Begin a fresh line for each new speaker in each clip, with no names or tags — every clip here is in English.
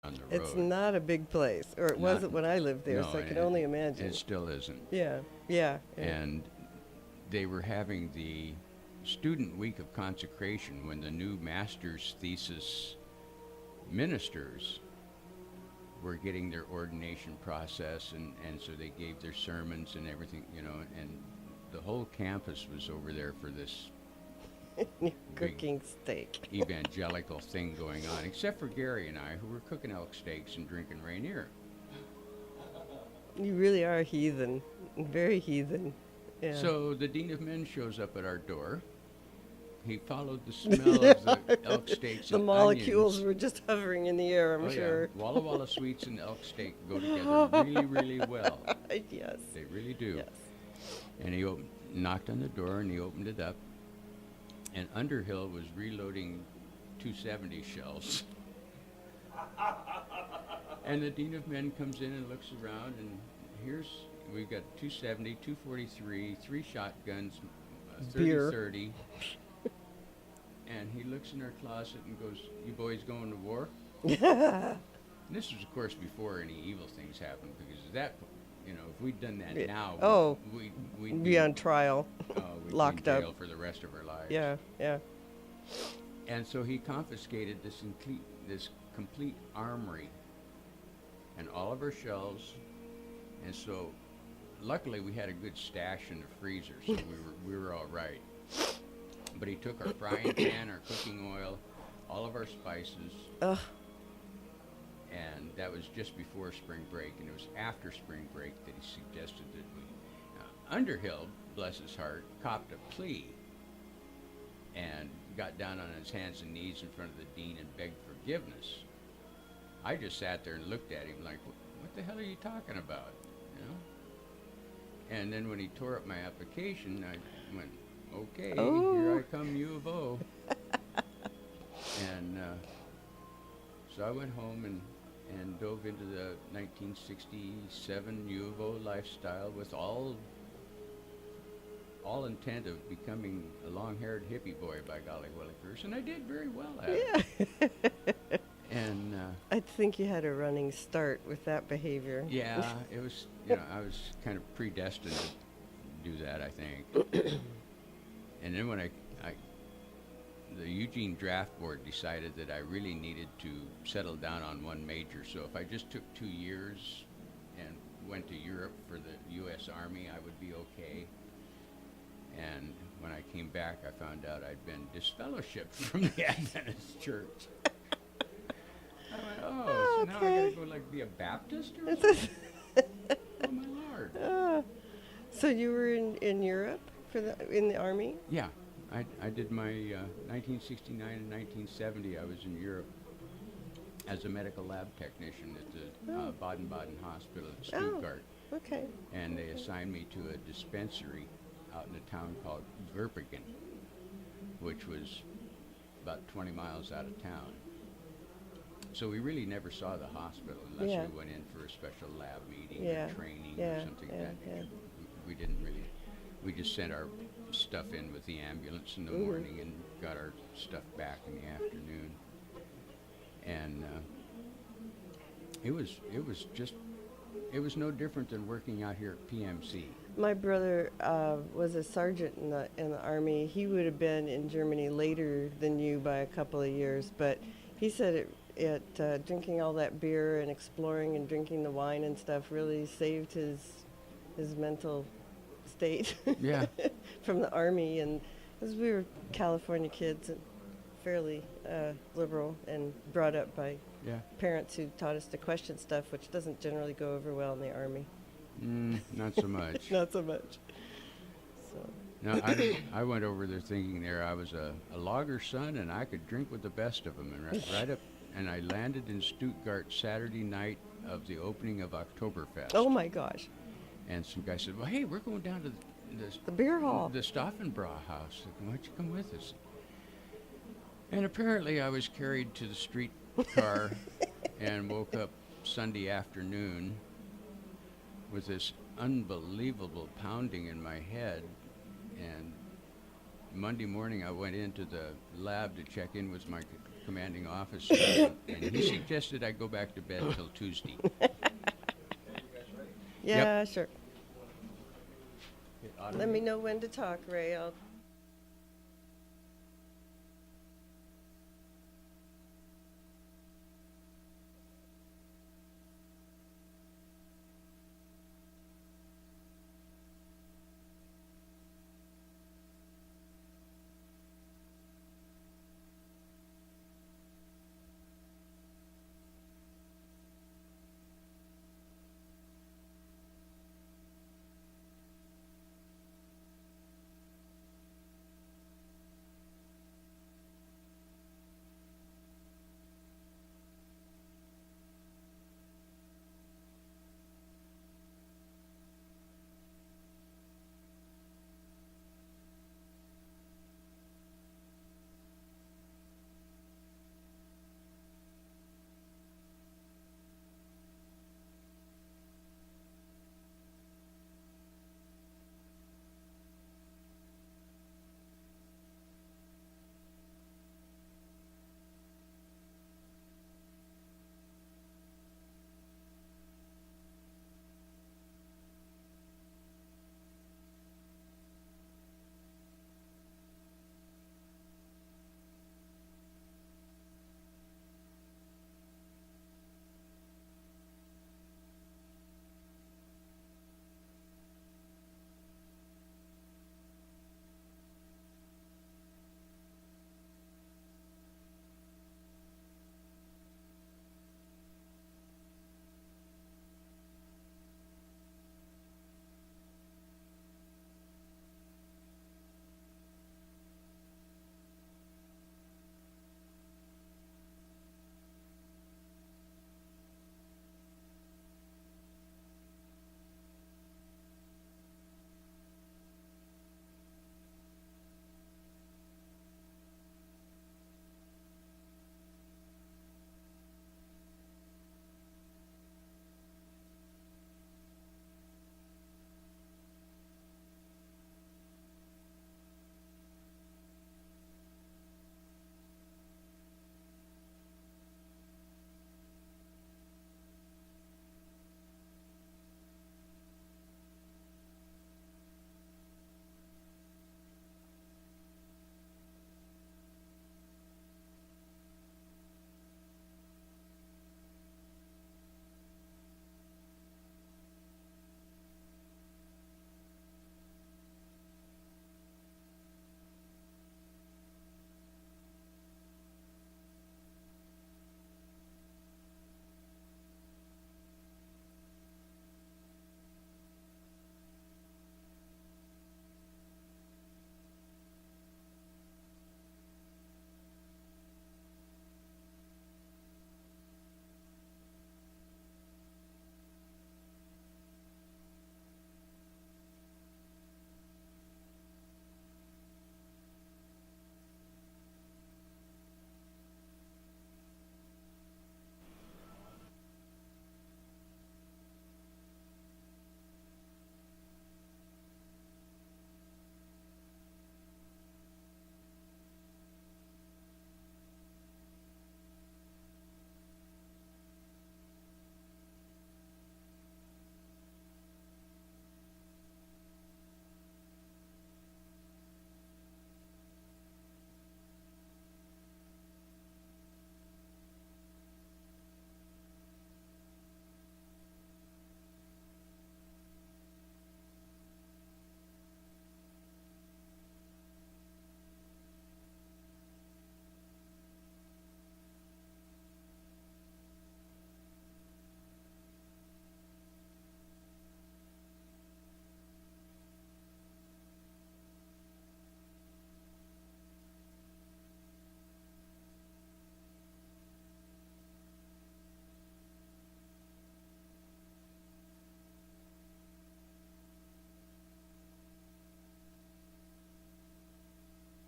on the
It's
road.
not a big place, or it
Not,
wasn't when I lived there,
no,
so I can
and
only imagine.
it still isn't.
Yeah, yeah.
And they were having the student week of consecration when the new master's thesis ministers were getting their ordination process, and so they gave their sermons and everything, and the whole campus was over there for this big
Cooking steak.
evangelical thing going on, except for Gary and I, who were cooking elk steaks and drinking Rainier.
You really are heathen, very heathen. Yeah.
So the Dean of Men shows up at our door. He followed the smell of the elk steaks
The
and
molecules
onions.
were just hovering in the air, I'm
Oh
sure.
yeah, Walla Walla sweets and elk steak go together really, really well.
Yes.
They really do.
Yes.
And he knocked on the door and he opened it up. And Underhill was reloading 270 shells. And the Dean of Men comes in and looks around, and we've got 270, 243, 3 shotguns,
Beer.
30-30. And he looks in our closet and goes, "You boys going to war?" And this was, of course, before any evil things happened, because if we'd done that
Yeah.
now,
Oh,
we'd
be on trial,
we'd
locked
be in
up.
jail for the rest of our lives.
Yeah, yeah.
And so he confiscated this complete armory and all of our shells. And so, luckily, we had a good stash in the freezer, so we were all right. But he took our frying pan, our cooking oil, all of our spices,
Ugh.
and that was just before spring break, and it was after spring break that he suggested that we. Underhill, bless his heart, copped a plea and got down on his hands and knees in front of the dean and begged forgiveness. I just sat there and looked at him like, what the hell are you talking about? And then when he tore up my application, I went, okay, here I come, U of O. And so I went home and dove into the 1967 U of O lifestyle with all intent of becoming a long-haired hippie boy, by golly willikers, and I did very well at it.
Yeah.
And
I think you had a running start with that behavior.
yeah, it was, I was kind of predestined to do that, I think. And then when the Eugene Draft Board decided that I really needed to settle down on one major, so if I just took 2 years and went to Europe for the U.S. Army, I would be okay. And when I came back, I found out I'd been disfellowshipped from the Adventist Church. I went, so now I gotta go be a Baptist or something? Oh my Lord.
So you were in Europe in the Army?
Yeah, I did my 1969 and 1970. I was in Europe as a medical lab technician at the Baden-Baden Hospital in Stuttgart.
Oh, okay.
And they assigned me to a dispensary out in a town called Gurpingen, which was about 20 miles out of town. So we really never saw the hospital unless we went in for a special lab meeting or training or something like that.
Yeah.
We didn't really, we just sent our stuff in with the ambulance in the morning and got our stuff back in the afternoon. And it was no different than working out here at PMC.
My brother was a sergeant in the Army. He would have been in Germany later than you by a couple of years, but he said drinking all that beer and exploring and drinking the wine and stuff really saved his mental state.
Yeah.
From the Army, and because we were California kids and fairly liberal and brought up by parents who taught us to question stuff, which doesn't generally go over well in the Army.
Not so much.
Not so much. So.
No, I went over there thinking I was a logger's son and I could drink with the best of them, and right up, and I landed in Stuttgart Saturday night of the opening of Oktoberfest.
Oh my gosh.
And some guy said, well, hey, we're going down to
the beer hall,
the Staffenbra house. Why don't you come with us? And apparently I was carried to the street car and woke up Sunday afternoon with this unbelievable pounding in my head. And Monday morning I went into the lab to check in with my commanding officer, and he suggested I go back to bed till Tuesday.
Yeah, sure.
It
Let me know when to talk, Ray. I'll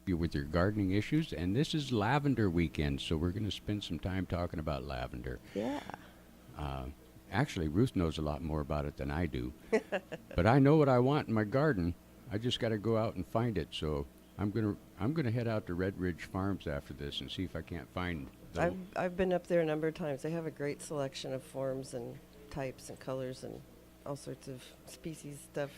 you with your gardening issues, and this is lavender weekend, so we're going to spend some time talking about lavender.
yeah.
Uh, Actually, Ruth knows a lot more about it than I do, but I know what I want in my garden. I just got to go out and find it. So I'm gonna head out to Red Ridge Farms after this and see if I can't find the.
I've been up there a number of times. They have a great selection of forms and types and colors and all sorts of species stuff.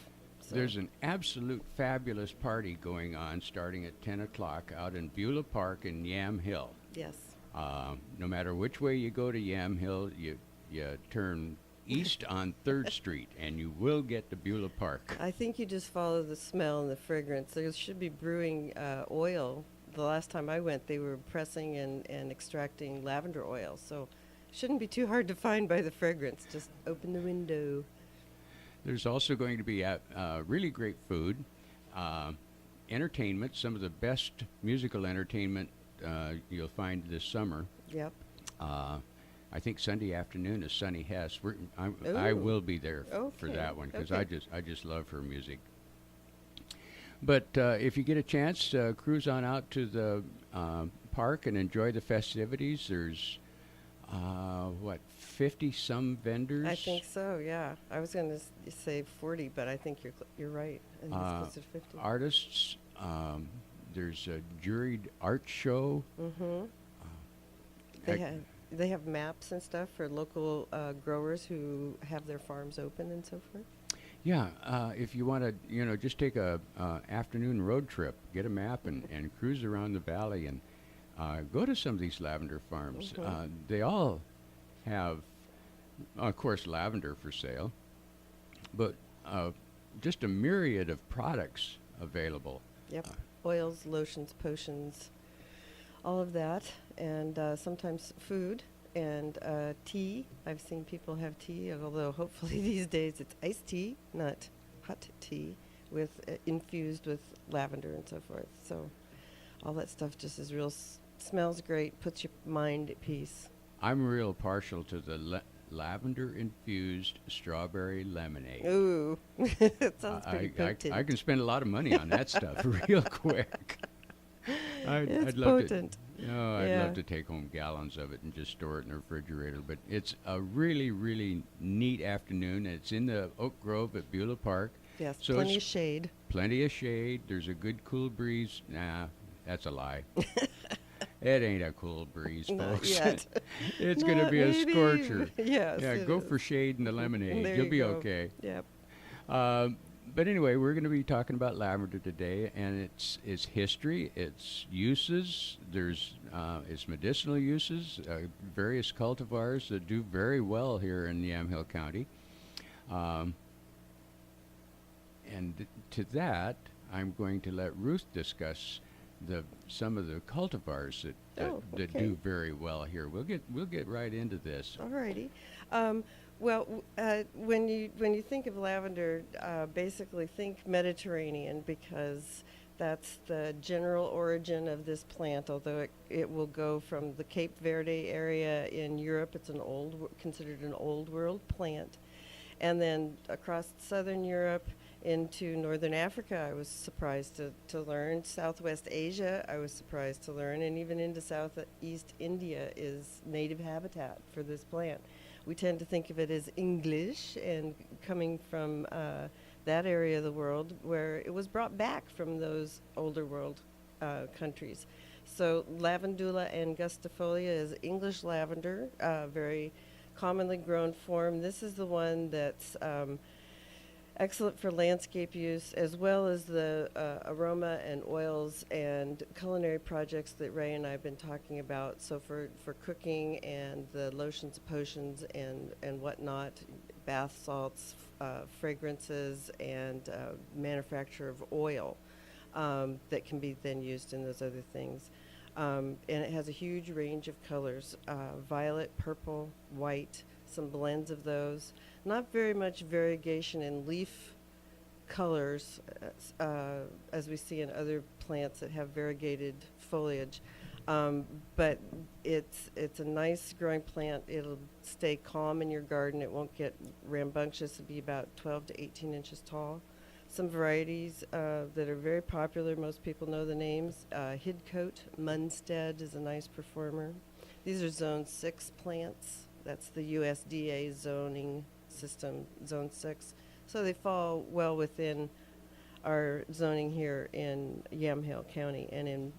So
There's an absolute fabulous party going on starting at 10 o'clock out in Beulah Park in Yam Hill.
yes.
No matter which way you go to Yam Hill, you turn east on 3rd Street and you will get to Beulah Park.
I think you just follow the smell and the fragrance. There should be brewing oil. The last time I went, they were pressing and extracting lavender oil. So shouldn't be too hard to find by the fragrance. Just open the window.
There's also going to be really great food, entertainment, some of the best musical entertainment you'll find this summer.
Yep.
I think Sunday afternoon is Sunny Hess. I
Ooh.
will be there for
Okay,
that one because
okay.
I just love her music. But if you get a chance, cruise on out to the park and enjoy the festivities. There's 50 some vendors.
I think so. Yeah. I was going to say 40, but I think you're right. And it's closer to 50.
Artists. There's a juried art show.
Mm-hmm.
Ec-
They have maps and stuff for local growers who have their farms open and so forth.
Yeah, if you want to, just take a afternoon road trip, get a map and cruise around the valley and go to some of these lavender farms.
Mhm.
They all have, of course, lavender for sale, but just a myriad of products available.
Yep. Oils, lotions, potions, all of that, and sometimes food and tea. I've seen people have tea, although hopefully these days it's iced tea, not hot tea, with infused with lavender and so forth. So all that stuff just is real. Smells great, puts your mind at peace.
I'm real partial to the lavender infused strawberry lemonade.
Ooh, it sounds pretty potent.
I can spend a lot of money on that stuff real quick.
It's
I'd love
potent.
I'd
Yeah.
love to take home gallons of it and just store it in the refrigerator. But it's a really, really neat afternoon. It's in the Oak Grove at Beulah Park.
Yes,
So
plenty of
it's
shade.
Plenty of shade. There's a good cool breeze. Nah, that's a lie. It ain't a cool breeze,
Not
folks.
yet.
It's going to
Not
be a
maybe.
scorcher.
Yes.
Yeah,
it
go
is.
for shade in the lemonade.
There
You'll
you
be
go.
okay.
Yep.
But anyway, we're going to be talking about lavender today, and its history, its uses. There's its medicinal uses, various cultivars that do very well here in Yamhill County. To that, I'm going to let Ruth discuss some of the cultivars that
Okay.
do very well here. We'll get right into this.
Alrighty. When you think of lavender, basically think Mediterranean because that's the general origin of this plant. Although it will go from the Cape Verde area in Europe, it's considered an old world plant, and then across southern Europe into northern Africa, I was surprised to learn. Southwest Asia, I was surprised to learn, and even into Southeast India is native habitat for this plant. We tend to think of it as English and coming from that area of the world where it was brought back from those older world countries. So Lavandula angustifolia is English lavender, very commonly grown form. This is the one that's excellent for landscape use, as well as the aroma and oils and culinary projects that Ray and I have been talking about. So for cooking and the lotions, potions, and whatnot, bath salts, fragrances, and manufacture of oil that can be then used in those other things. And it has a huge range of colors, violet, purple, white, some blends of those. Not very much variegation in leaf colors as we see in other plants that have variegated foliage. But it's a nice growing plant. It'll stay calm in your garden. It won't get rambunctious. It'll be about 12 to 18 inches tall. Some varieties that are very popular, most people know the names. Hidcote, Munstead is a nice performer. These are Zone 6 plants. That's the USDA zoning system, Zone 6. So they fall well within our zoning here in Yamhill County and in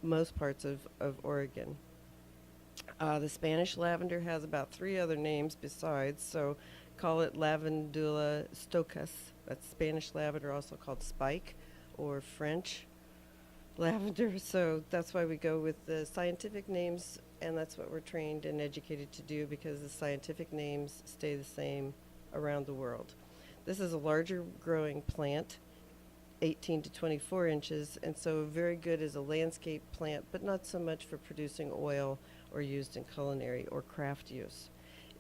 most parts of Oregon. The Spanish lavender has about 3 other names besides, so call it Lavandula stoicus. That's Spanish lavender, also called spike, or French lavender. So that's why we go with the scientific names, and that's what we're trained and educated to do, because the scientific names stay the same around the world. This is a larger growing plant, 18 to 24 inches, and so very good as a landscape plant, but not so much for producing oil or used in culinary or craft use.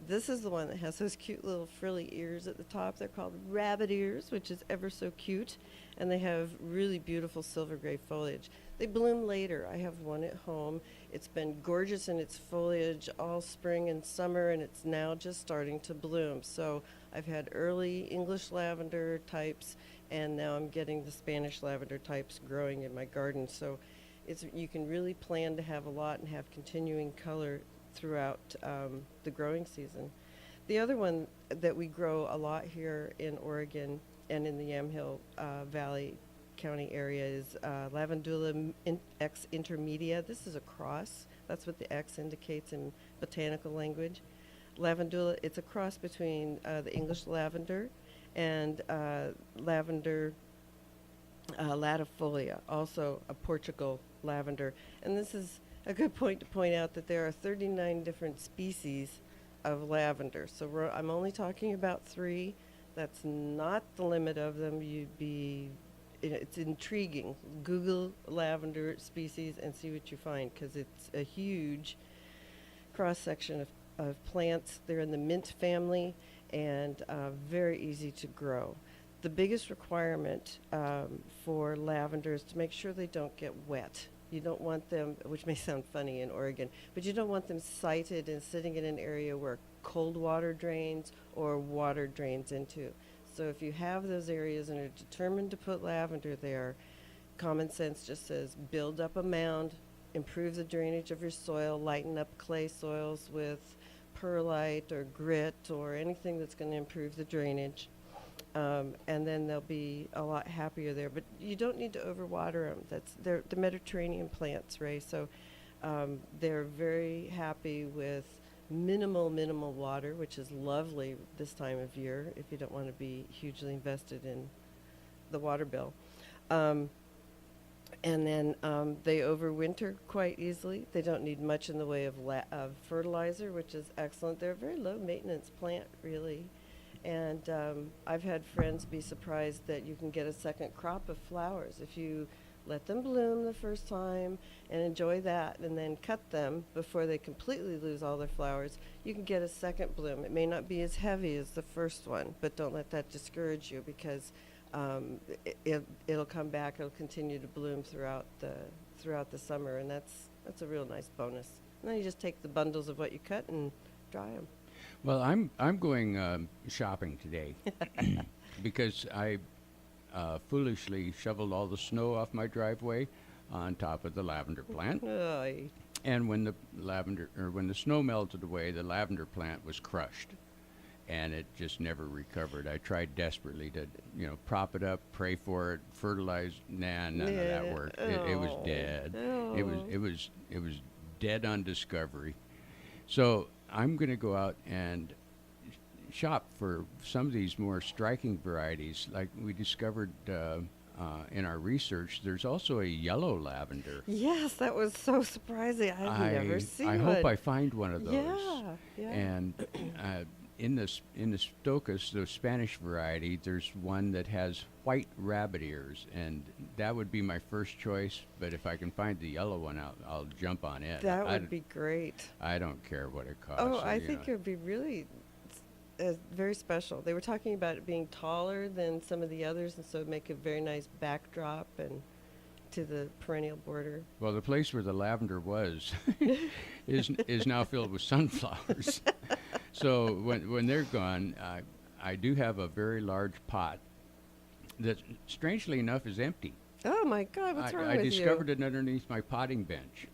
This is the one that has those cute little frilly ears at the top. They're called rabbit ears, which is ever so cute, and they have really beautiful silver gray foliage. They bloom later. I have one at home. It's been gorgeous in its foliage all spring and summer, and it's now just starting to bloom. So I've had early English lavender types, and now I'm getting the Spanish lavender types growing in my garden. So you can really plan to have a lot and have continuing color throughout the growing season. The other one that we grow a lot here in Oregon and in the Yamhill Valley County area is Lavandula X intermedia. This is a cross. That's what the X indicates in botanical language. Lavandula, it's a cross between the English lavender and lavender latifolia, also a Portugal lavender. And this is a good point to point out that there are 39 different species of lavender. So I'm only talking about 3. That's not the limit of them. It's intriguing. Google lavender species and see what you find, because it's a huge cross-section of plants. They're in the mint family and very easy to grow. The biggest requirement for lavender is to make sure they don't get wet. You don't want them, which may sound funny in Oregon, but you don't want them sited and sitting in an area where cold water drains or water drains into. So if you have those areas and are determined to put lavender there, common sense just says build up a mound, improve the drainage of your soil, lighten up clay soils with perlite or grit or anything that's going to improve the drainage. And then they'll be a lot happier there. But you don't need to overwater them. They're the Mediterranean plants, Ray. So they're very happy with minimal water, which is lovely this time of year if you don't want to be hugely invested in the water bill. And then they overwinter quite easily. They don't need much in the way of fertilizer, which is excellent. They're a very low maintenance plant, really. And I've had friends be surprised that you can get a second crop of flowers if you let them bloom the first time and enjoy that, and then cut them before they completely lose all their flowers. You can get a second bloom. It may not be as heavy as the first one, but don't let that discourage you, because it'll come back. It'll continue to bloom throughout the summer, and that's a real nice bonus. And then you just take the bundles of what you cut and dry them.
Well, I'm going shopping today because I foolishly shoveled all the snow off my driveway on top of the lavender plant.
Oy.
And when the snow melted away, the lavender plant was crushed, and it just never recovered. I tried desperately to, prop it up, pray for it, fertilize. None of that worked. It was dead.
Oh.
It was dead on discovery. So I'm going to go out and shop for some of these more striking varieties. Like we discovered in our research, there's also a yellow lavender.
Yes, that was so surprising. I've never seen one.
I hope I find one of those.
Yeah.
And in the Stoicus, the Spanish variety, there's one that has white rabbit ears, and that would be my first choice. But if I can find the yellow one, I'll jump on it.
That would be great.
I don't care what it costs.
Oh, I think it would be really very special. They were talking about it being taller than some of the others, and so it'd make a very nice backdrop and to the perennial border.
Well, the place where the lavender was is now filled with sunflowers. So when they're gone, I do have a very large pot that, strangely enough, is empty.
Oh my God, what's wrong with you?
I discovered it underneath my potting bench.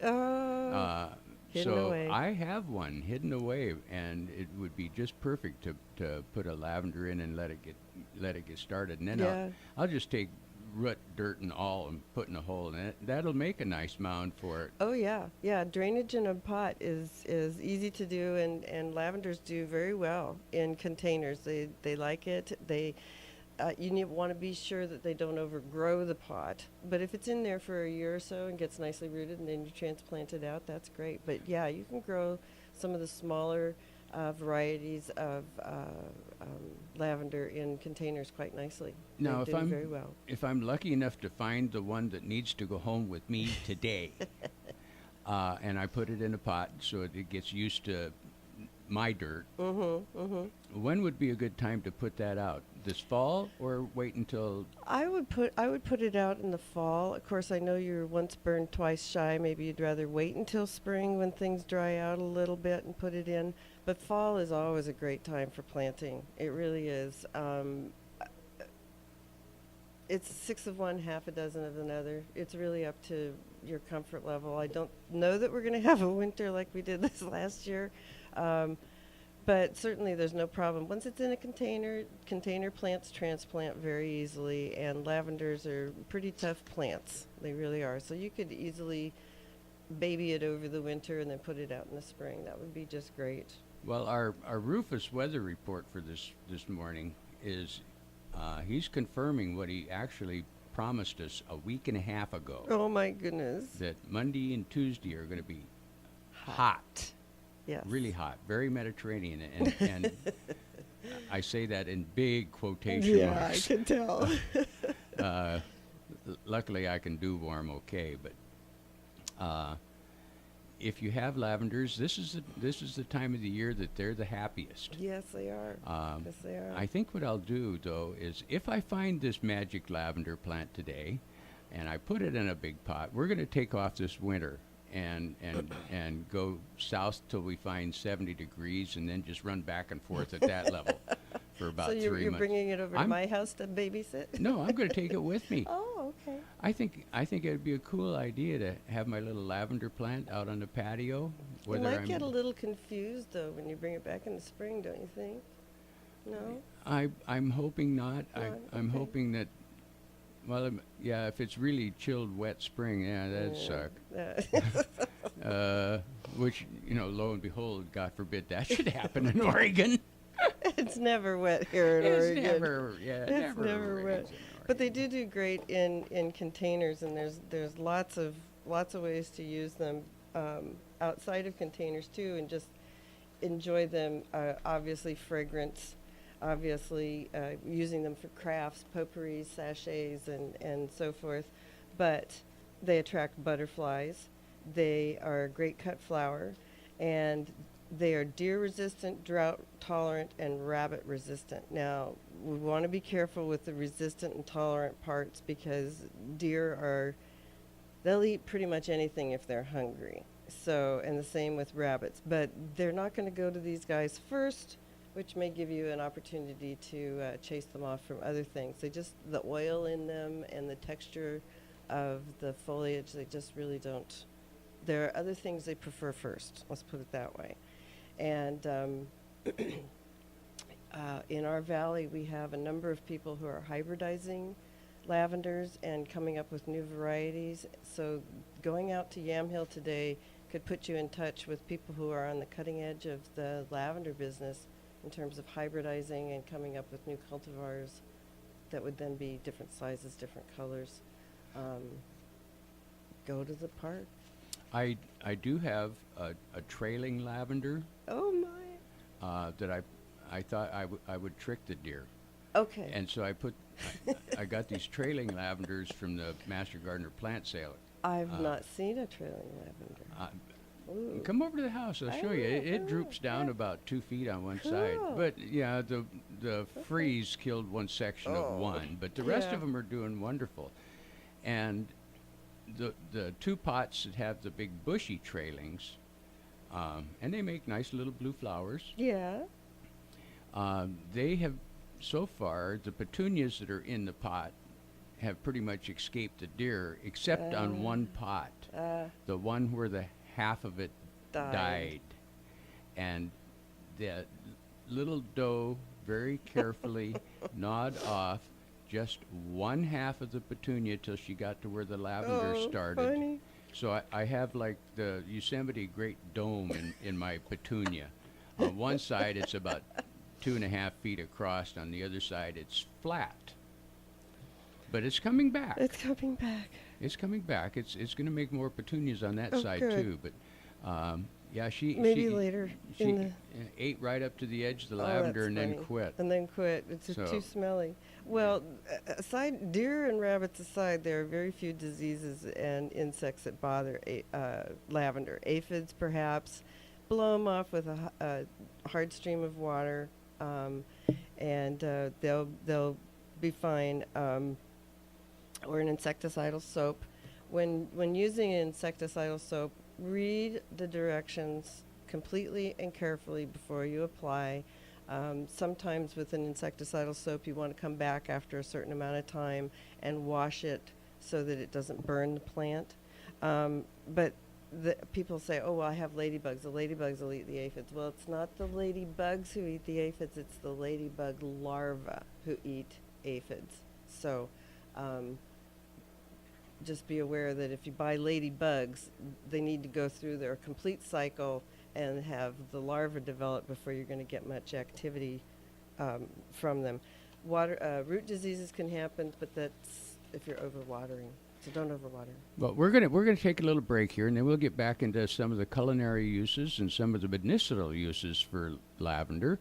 Hidden away.
I have one hidden away, and it would be just perfect to put a lavender in and let it get started. And then I'll just take root, dirt, and all, and put in a hole in it. That'll make a nice mound for it.
Oh yeah, yeah. Drainage in a pot is easy to do, and lavenders do very well in containers. They like it. You want to be sure that they don't overgrow the pot. But if it's in there for a year or so and gets nicely rooted, and then you transplant it out, that's great. But yeah, you can grow some of the smaller varieties of lavender in containers quite nicely.
Now,
They do very well.
if I'm lucky enough to find the one that needs to go home with me today, and I put it in a pot so it gets used to my dirt, when would be a good time to put that out? This fall, or wait until?
I would put it out in the fall. Of course, I know you're once burned, twice shy. Maybe you'd rather wait until spring when things dry out a little bit and put it in. But fall is always a great time for planting. It really is. It's six of one, half a dozen of another. It's really up to your comfort level. I don't know that we're going to have a winter like we did this last year. But certainly there's no problem. Once it's in a container plants transplant very easily, and lavenders are pretty tough plants. They really are. So you could easily baby it over the winter and then put it out in the spring. That would be just great.
Well, our Rufus weather report for this morning is he's confirming what he actually promised us a week and a half ago.
Oh my goodness.
That Monday and Tuesday are going to be hot.
Yes.
Really hot, very Mediterranean, and I say that in big quotation
Yeah,
marks.
I can tell.
Luckily, I can do warm okay, but if you have lavenders, this is the time of the year that they're the happiest.
Yes, they are. Yes, they are.
I think what I'll do though is if I find this magic lavender plant today, and I put it in a big pot, we're going to take off this winter. And go south till we find 70 degrees, and then just run back and forth at that level for about 3 months.
So you're bringing it over to my house to babysit?
No, I'm going to take it with me.
Oh, okay.
I think it would be a cool idea to have my little lavender plant out on the patio.
You might get a little confused though when you bring it back in the spring, don't you think? No.
I'm hoping not. I'm
okay.
hoping that. Well, yeah, if it's really chilled, wet spring, yeah, that'd suck. Which, lo and behold, God forbid that should happen in Oregon.
It's never wet here in Oregon.
It's
never wet. But they do great in containers, and there's lots of ways to use them outside of containers too, and just enjoy them. Obviously, fragrance. Obviously, using them for crafts, potpourris, sachets, and so forth. But they attract butterflies. They are a great cut flower, and they are deer resistant, drought tolerant, and rabbit resistant. Now, we want to be careful with the resistant and tolerant parts because they'll eat pretty much anything if they're hungry. So, and the same with rabbits. But they're not going to go to these guys first, which may give you an opportunity to chase them off from other things. The oil in them and the texture of the foliage, they just really don't. There are other things they prefer first, let's put it that way. And in our valley, we have a number of people who are hybridizing lavenders and coming up with new varieties. So going out to Yamhill today could put you in touch with people who are on the cutting edge of the lavender business in terms of hybridizing and coming up with new cultivars that would then be different sizes, different colors. Go to the park.
I do have a trailing lavender.
Oh my!
That I thought I would trick the deer.
Okay.
And so I got these trailing lavenders from the Master Gardener plant sale.
I've not seen a trailing lavender.
Come over to the house. I'll show you. It droops down about 2 feet on one side. But yeah, the freeze killed one section of one, but the rest of them are doing wonderful. And the two pots that have the big bushy trailings, and they make nice little blue flowers.
Yeah.
They have so far, the petunias that are in the pot have pretty much escaped the deer, except on one pot, the one where the half of it died. And the little doe very carefully gnawed off just one half of the petunia till she got to where the lavender
Oh,
started.
funny.
So I have like the Yosemite Great Dome in my petunia. On one side, it's about 2.5 feet across. On the other side, it's flat. But it's coming back.
It's coming back.
It's coming back. It's going to make more petunias on that
Oh,
side
good.
too. But yeah,
Maybe later
she
in the.
ate right up to the edge of the
Oh,
lavender
that's
and then
funny.
quit.
And then quit. It's just
So,
too smelly. Well, aside deer and rabbits aside, there are very few diseases and insects that bother lavender. Aphids, perhaps, blow them off with a hard stream of water, and they'll be fine. Or an insecticidal soap. When using an insecticidal soap, read the directions completely and carefully before you apply. Sometimes with an insecticidal soap, you want to come back after a certain amount of time and wash it so that it doesn't burn the plant. But people say, oh, well, I have ladybugs. The ladybugs will eat the aphids. Well, it's not the ladybugs who eat the aphids. It's the ladybug larvae who eat aphids. So just be aware that if you buy ladybugs, they need to go through their complete cycle and have the larvae develop before you're going to get much activity from them. Root diseases can happen, but that's if you're overwatering. So don't overwater.
Well, we're gonna take a little break here, and then we'll get back into some of the culinary uses and some of the medicinal uses for lavender.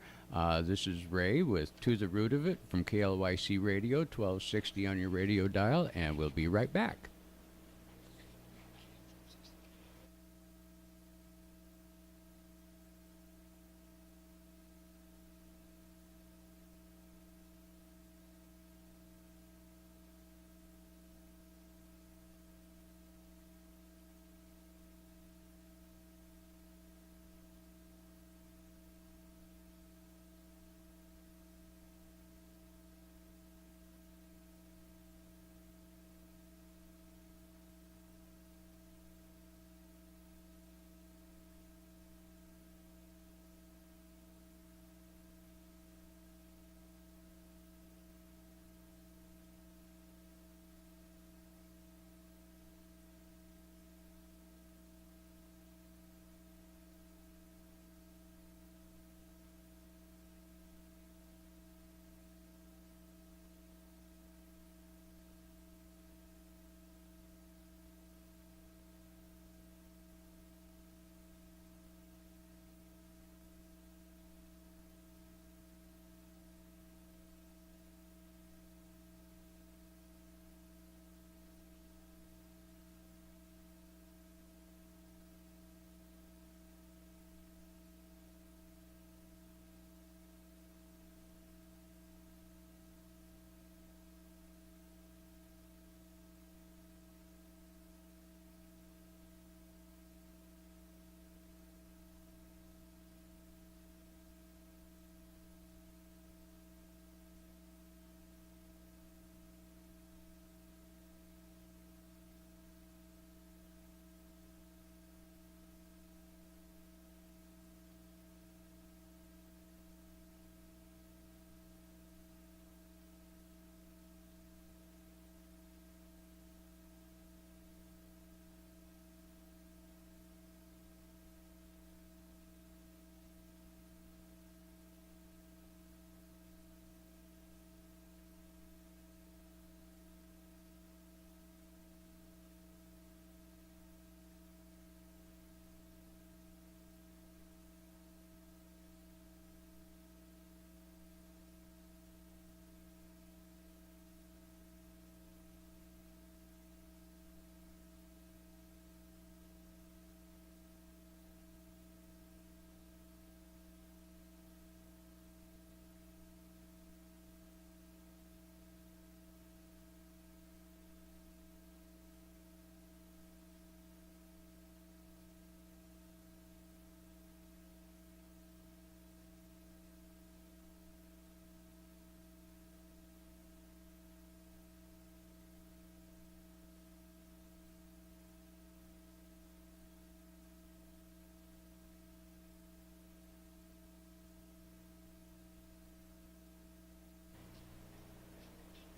This is Ray with To the Root of It from KLYC Radio, 1260 on your radio dial, and we'll be right back.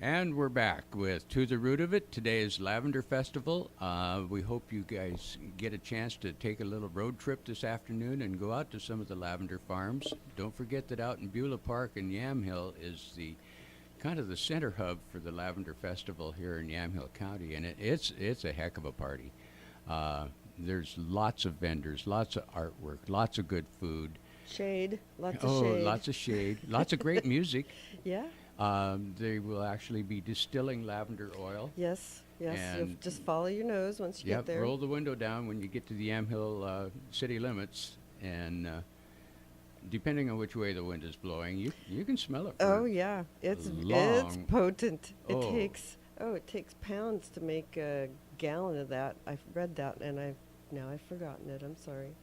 And we're back with To the Root of It. Today is Lavender Festival. We hope you guys get a chance to take a little road trip this afternoon and go out to some of the lavender farms. Don't forget that out in Beulah Park and Yamhill is the kind of the center hub for the Lavender Festival here in Yamhill County, and it's a heck of a party. There's lots of vendors, lots of artwork, lots of good food.
Shade, lots of shade.
Lots of shade, lots of great music.
Yeah.
They will actually be distilling lavender oil.
Yes. Yes.
And
You'll just follow your nose once you get there.
Roll the window down when you get to the Yamhill city limits, and depending on which way the wind is blowing, you can smell it.
Oh yeah, it's potent. It takes pounds to make a gallon of that. I've read that, and I've forgotten it. I'm sorry.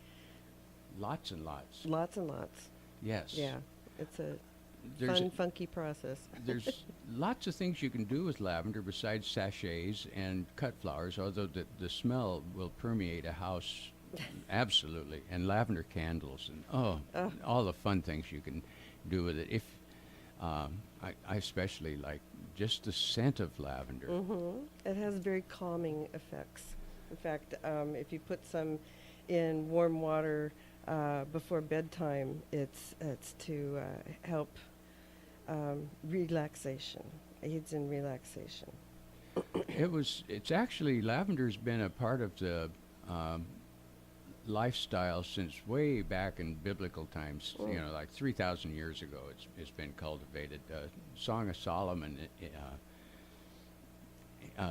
Lots and lots.
Lots and lots.
Yes.
Yeah, it's a funky process.
There's lots of things you can do with lavender besides sachets and cut flowers, although the smell will permeate a house absolutely. And lavender candles and all the fun things you can do with it. If I especially like just the scent of lavender.
Mm-hmm. It has very calming effects. In fact, if you put some in warm water before bedtime, it's to help relaxation, aids in relaxation.
It's actually, lavender's been a part of the lifestyle since way back in biblical times, like 3,000 years ago it's been cultivated. Song of Solomon,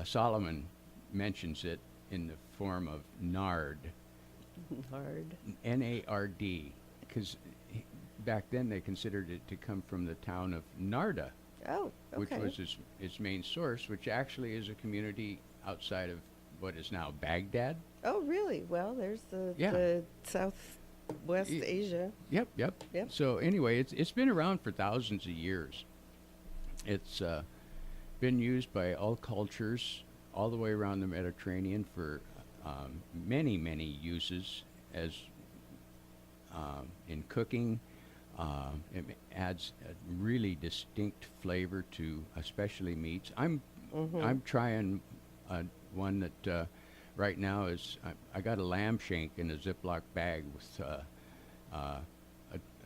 Solomon mentions it in the form of nard.
Nard.
N-A-R-D, because back then they considered it to come from the town of Narda, which was its main source, which actually is a community outside of what is now Baghdad.
Oh, really? Well, there's the Southwest Asia.
Yep. So anyway, it's been around for thousands of years. It's been used by all cultures all the way around the Mediterranean for many, many uses as in cooking. It adds a really distinct flavor to especially meats. I'm trying one that right now is I got a lamb shank in a Ziploc bag with a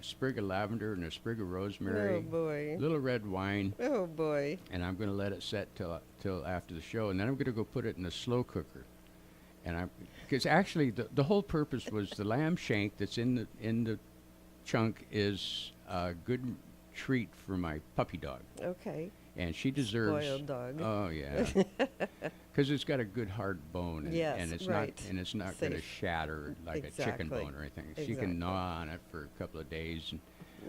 sprig of lavender and a sprig of rosemary.
Oh boy!
Little red wine.
Oh boy!
And I'm going to let it set till after the show, and then I'm going to go put it in a slow cooker. And because actually the whole purpose was the lamb shank that's in the chunk is a good treat for my puppy dog.
Okay.
And she deserves.
Spoiled dog.
Oh yeah. Because it's got a good hard bone, and it's not going to shatter like a chicken bone or anything. She can gnaw on it for a couple of days.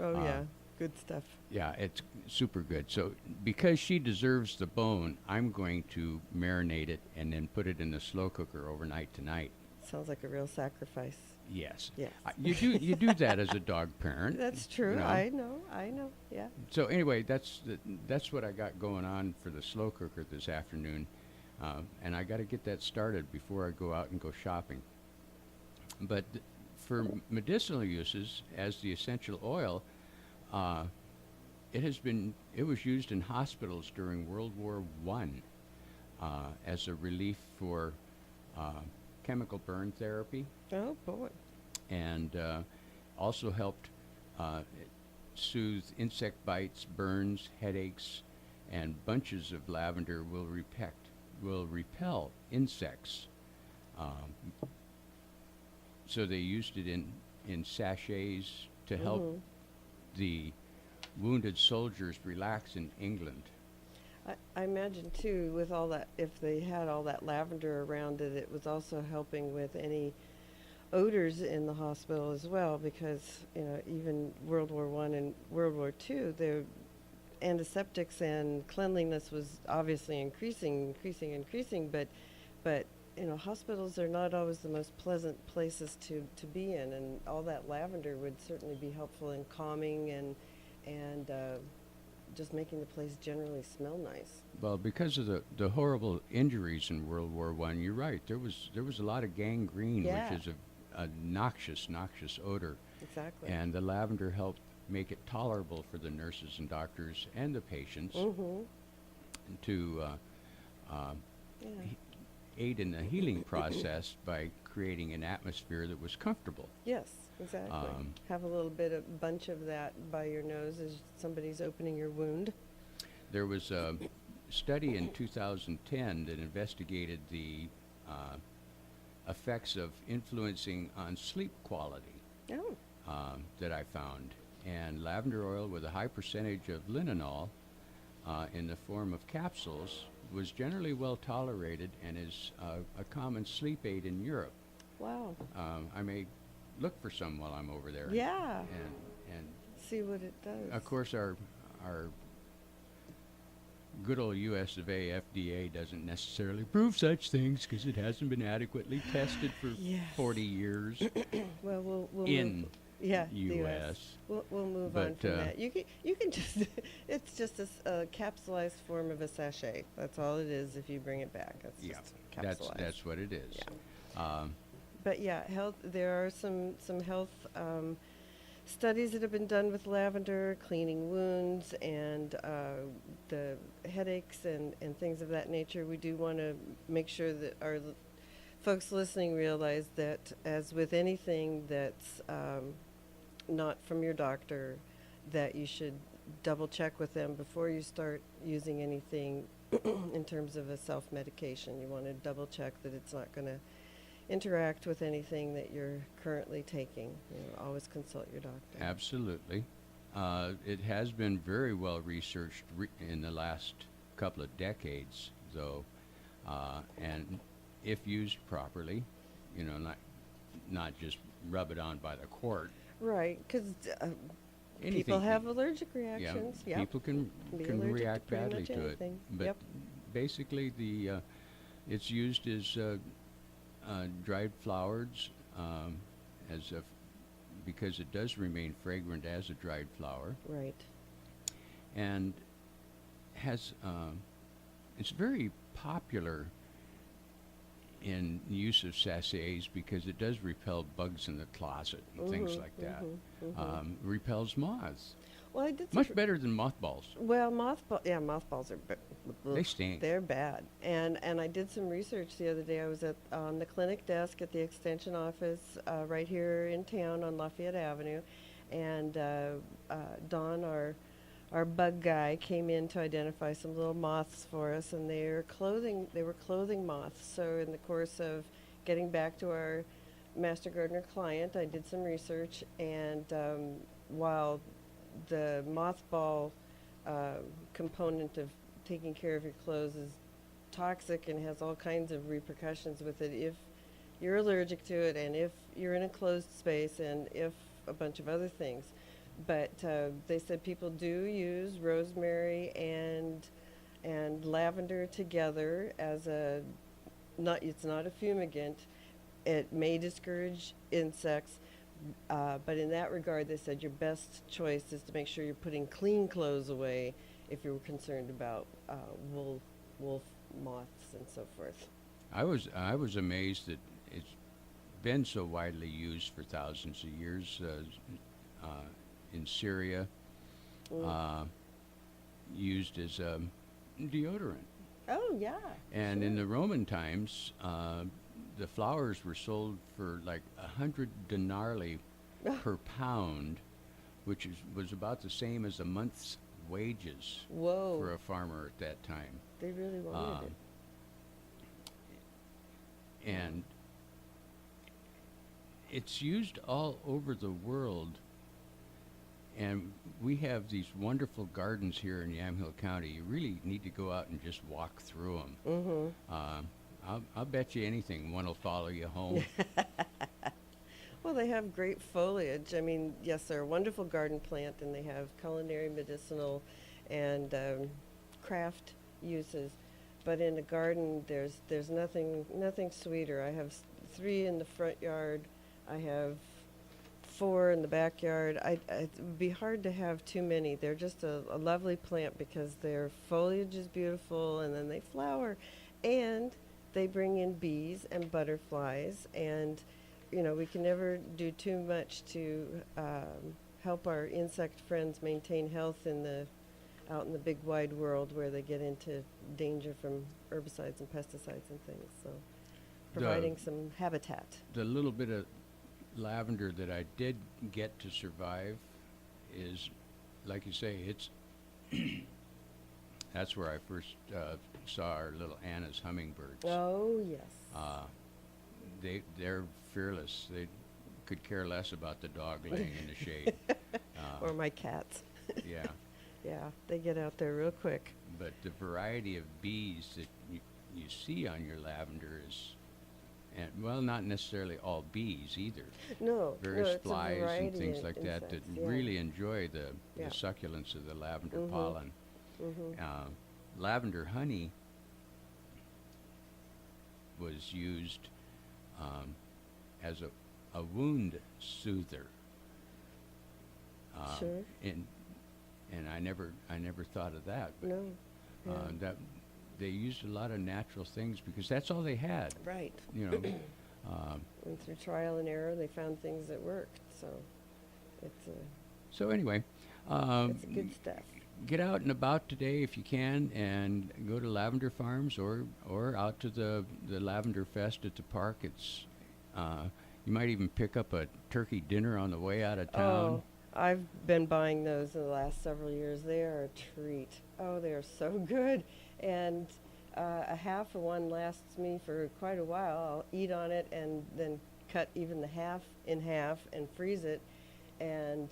And,
good stuff.
Yeah, it's super good. So because she deserves the bone, I'm going to marinate it and then put it in the slow cooker overnight tonight.
Sounds like a real sacrifice.
Yes.
Yes.
You do that as a dog parent.
That's true.
You know?
I know. Yeah.
So anyway, that's what I got going on for the slow cooker this afternoon, and I got to get that started before I go out and go shopping. But for medicinal uses, as the essential oil, it was used in hospitals during World War I as a relief for chemical burn therapy.
Oh boy!
And also helped soothe insect bites, burns, headaches, and bunches of lavender will repel insects. So they used it in sachets to help the wounded soldiers relax in England.
I imagine too, with all that, if they had all that lavender around it, it was also helping with any odors in the hospital as well, because even World War I and World War II, the antiseptics and cleanliness was obviously increasing, but hospitals are not always the most pleasant places to be in, and all that lavender would certainly be helpful in calming and just making the place generally smell nice.
Well, because of the horrible injuries in World War I, you're right. There was a lot of gangrene, which is a noxious odor.
Exactly.
And the lavender helped make it tolerable for the nurses and doctors and the patients. to
Yeah.
aid in the healing process by creating an atmosphere that was comfortable.
Yes, exactly. Have a little bit of bunch of that by your nose as somebody's opening your wound.
There was a study in 2010 that investigated the effects of influencing on sleep quality
Oh,
that I found. And lavender oil with a high percentage of linalool in the form of capsules was generally well tolerated and is a common sleep aid in Europe.
wow.
I may look for some while I'm over there.
Yeah.
And
See what it does.
of course our good old US of A FDA doesn't necessarily prove such things because it hasn't been adequately tested for
Yes.
40 years
Well, we'll
in
move, yeah, the
US.
We'll move on
But,
from that. You can just it's just a capsulized form of a sachet. That's all it is. If you bring it back, it's
Yeah,
just capsulized.
that's what it is.
Yeah. But yeah, health. There are some health studies that have been done with lavender, cleaning wounds and the headaches and things of that nature. We do want to make sure that our folks listening realize that, as with anything that's not from your doctor, that you should double check with them before you start using anything in terms of a self-medication. You want to double check that it's not going to interact with anything that you're currently taking. Always consult your doctor.
Absolutely. It has been very well researched in the last couple of decades, though, and if used properly, not just rub it on by the quart.
Right, because people
Anything
have allergic reactions.
Yeah, people can
Be allergic to
react
pretty
badly
much
to
anything.
it. But
Yep.
basically, it's used as dried flowers, because it does remain fragrant as a dried flower,
Right.
and has it's very popular in use of sachets because it does repel bugs in the closet and things like that. Repels moths.
Well, I did
Much better than mothballs.
Well, mothballs are
They stink.
They're bad. And I did some research the other day. I was on the clinic desk at the extension office right here in town on Lafayette Avenue, and Don, our bug guy, came in to identify some little moths for us, and they were clothing moths. So in the course of getting back to our master gardener client, I did some research, and while the mothball component of taking care of your clothes is toxic and has all kinds of repercussions with it if you're allergic to it and if you're in a closed space and if a bunch of other things. But they said people do use rosemary and lavender together as it's not a fumigant. It may discourage insects. But in that regard, they said your best choice is to make sure you're putting clean clothes away if you're concerned about wolf moths and so forth.
I was amazed that it's been so widely used for thousands of years in Syria, used as a deodorant.
Oh, yeah.
And
sure.
in the Roman times, the flowers were sold for like 100 denari per pound, which was about the same as a month's wages
Whoa.
for a farmer at that time.
They really wanted it.
And it's used all over the world. And we have these wonderful gardens here in Yamhill County. You really need to go out and just walk through them. I'll bet you anything one will follow you home.
Well, they have great foliage. I mean, yes, they're a wonderful garden plant, and they have culinary, medicinal, and craft uses. But in a garden, there's nothing sweeter. I have 3 in the front yard. I have 4 in the backyard. It would be hard to have too many. They're just a lovely plant because their foliage is beautiful, and then they flower, and they bring in bees and butterflies, and we can never do too much to help our insect friends maintain health in the out in the big wide world where they get into danger from herbicides and pesticides and things. So providing some habitat.
The little bit of lavender that I did get to survive is, like you say, it's that's where I first saw our little Anna's hummingbirds.
Oh, yes.
They're fearless. They could care less about the dog laying in the shade.
Or my cats.
Yeah.
Yeah, they get out there real quick.
But the variety of bees that you see on your lavender is, and well, not necessarily all bees either.
No,
Various
it's a
flies and
variety
things
of
like that
insects,
that
yeah.
really enjoy the
Yeah.
succulence of the lavender
Mhm.
pollen.
Mm-hmm.
Lavender honey was used as a wound soother.
Sure.
And I never thought of that. But,
No. Yeah.
that they used a lot of natural things because that's all they had.
Right.
You know.
And through trial and error, they found things that worked. So it's
So anyway,
it's good stuff.
get out and about today if you can, and go to Lavender Farms or out to the Lavender Fest at the park. It's you might even pick up a turkey dinner on the way out of town.
Oh, I've been buying those in the last several years. They are a treat. Oh, they are so good. And a half of one lasts me for quite a while. I'll eat on it and then cut even the half in half and freeze it. And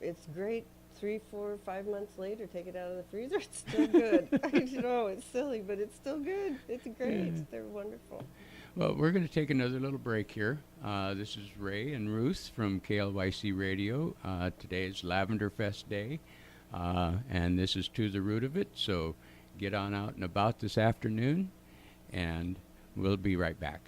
it's great. 3, 4, 5 months later, take it out of the freezer. It's still good. I know it's silly, but it's still good. It's great.
Yeah.
They're wonderful.
Well, we're going to take another little break here. This is Ray and Ruth from KLYC Radio. Today is Lavender Fest Day, and this is To the Root of It. So get on out and about this afternoon, and we'll be right back.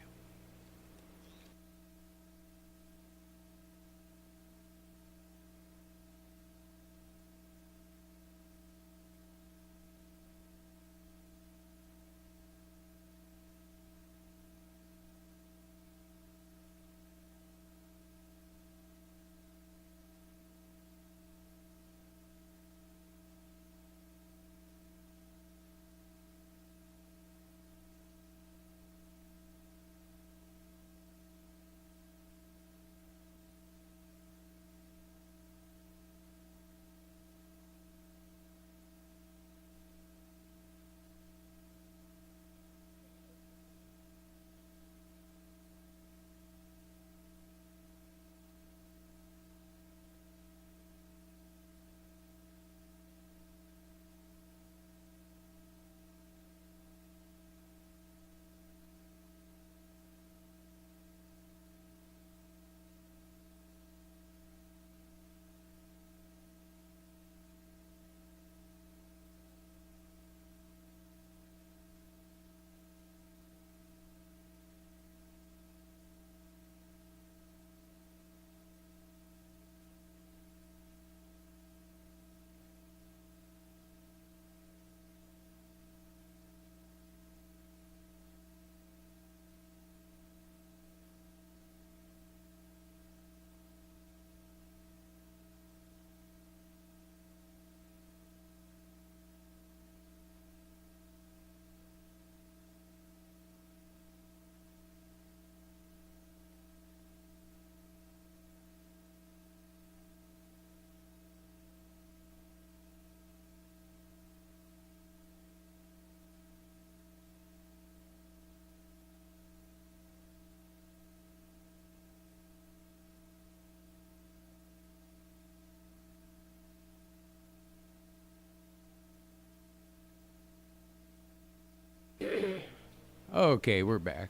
Okay, we're back.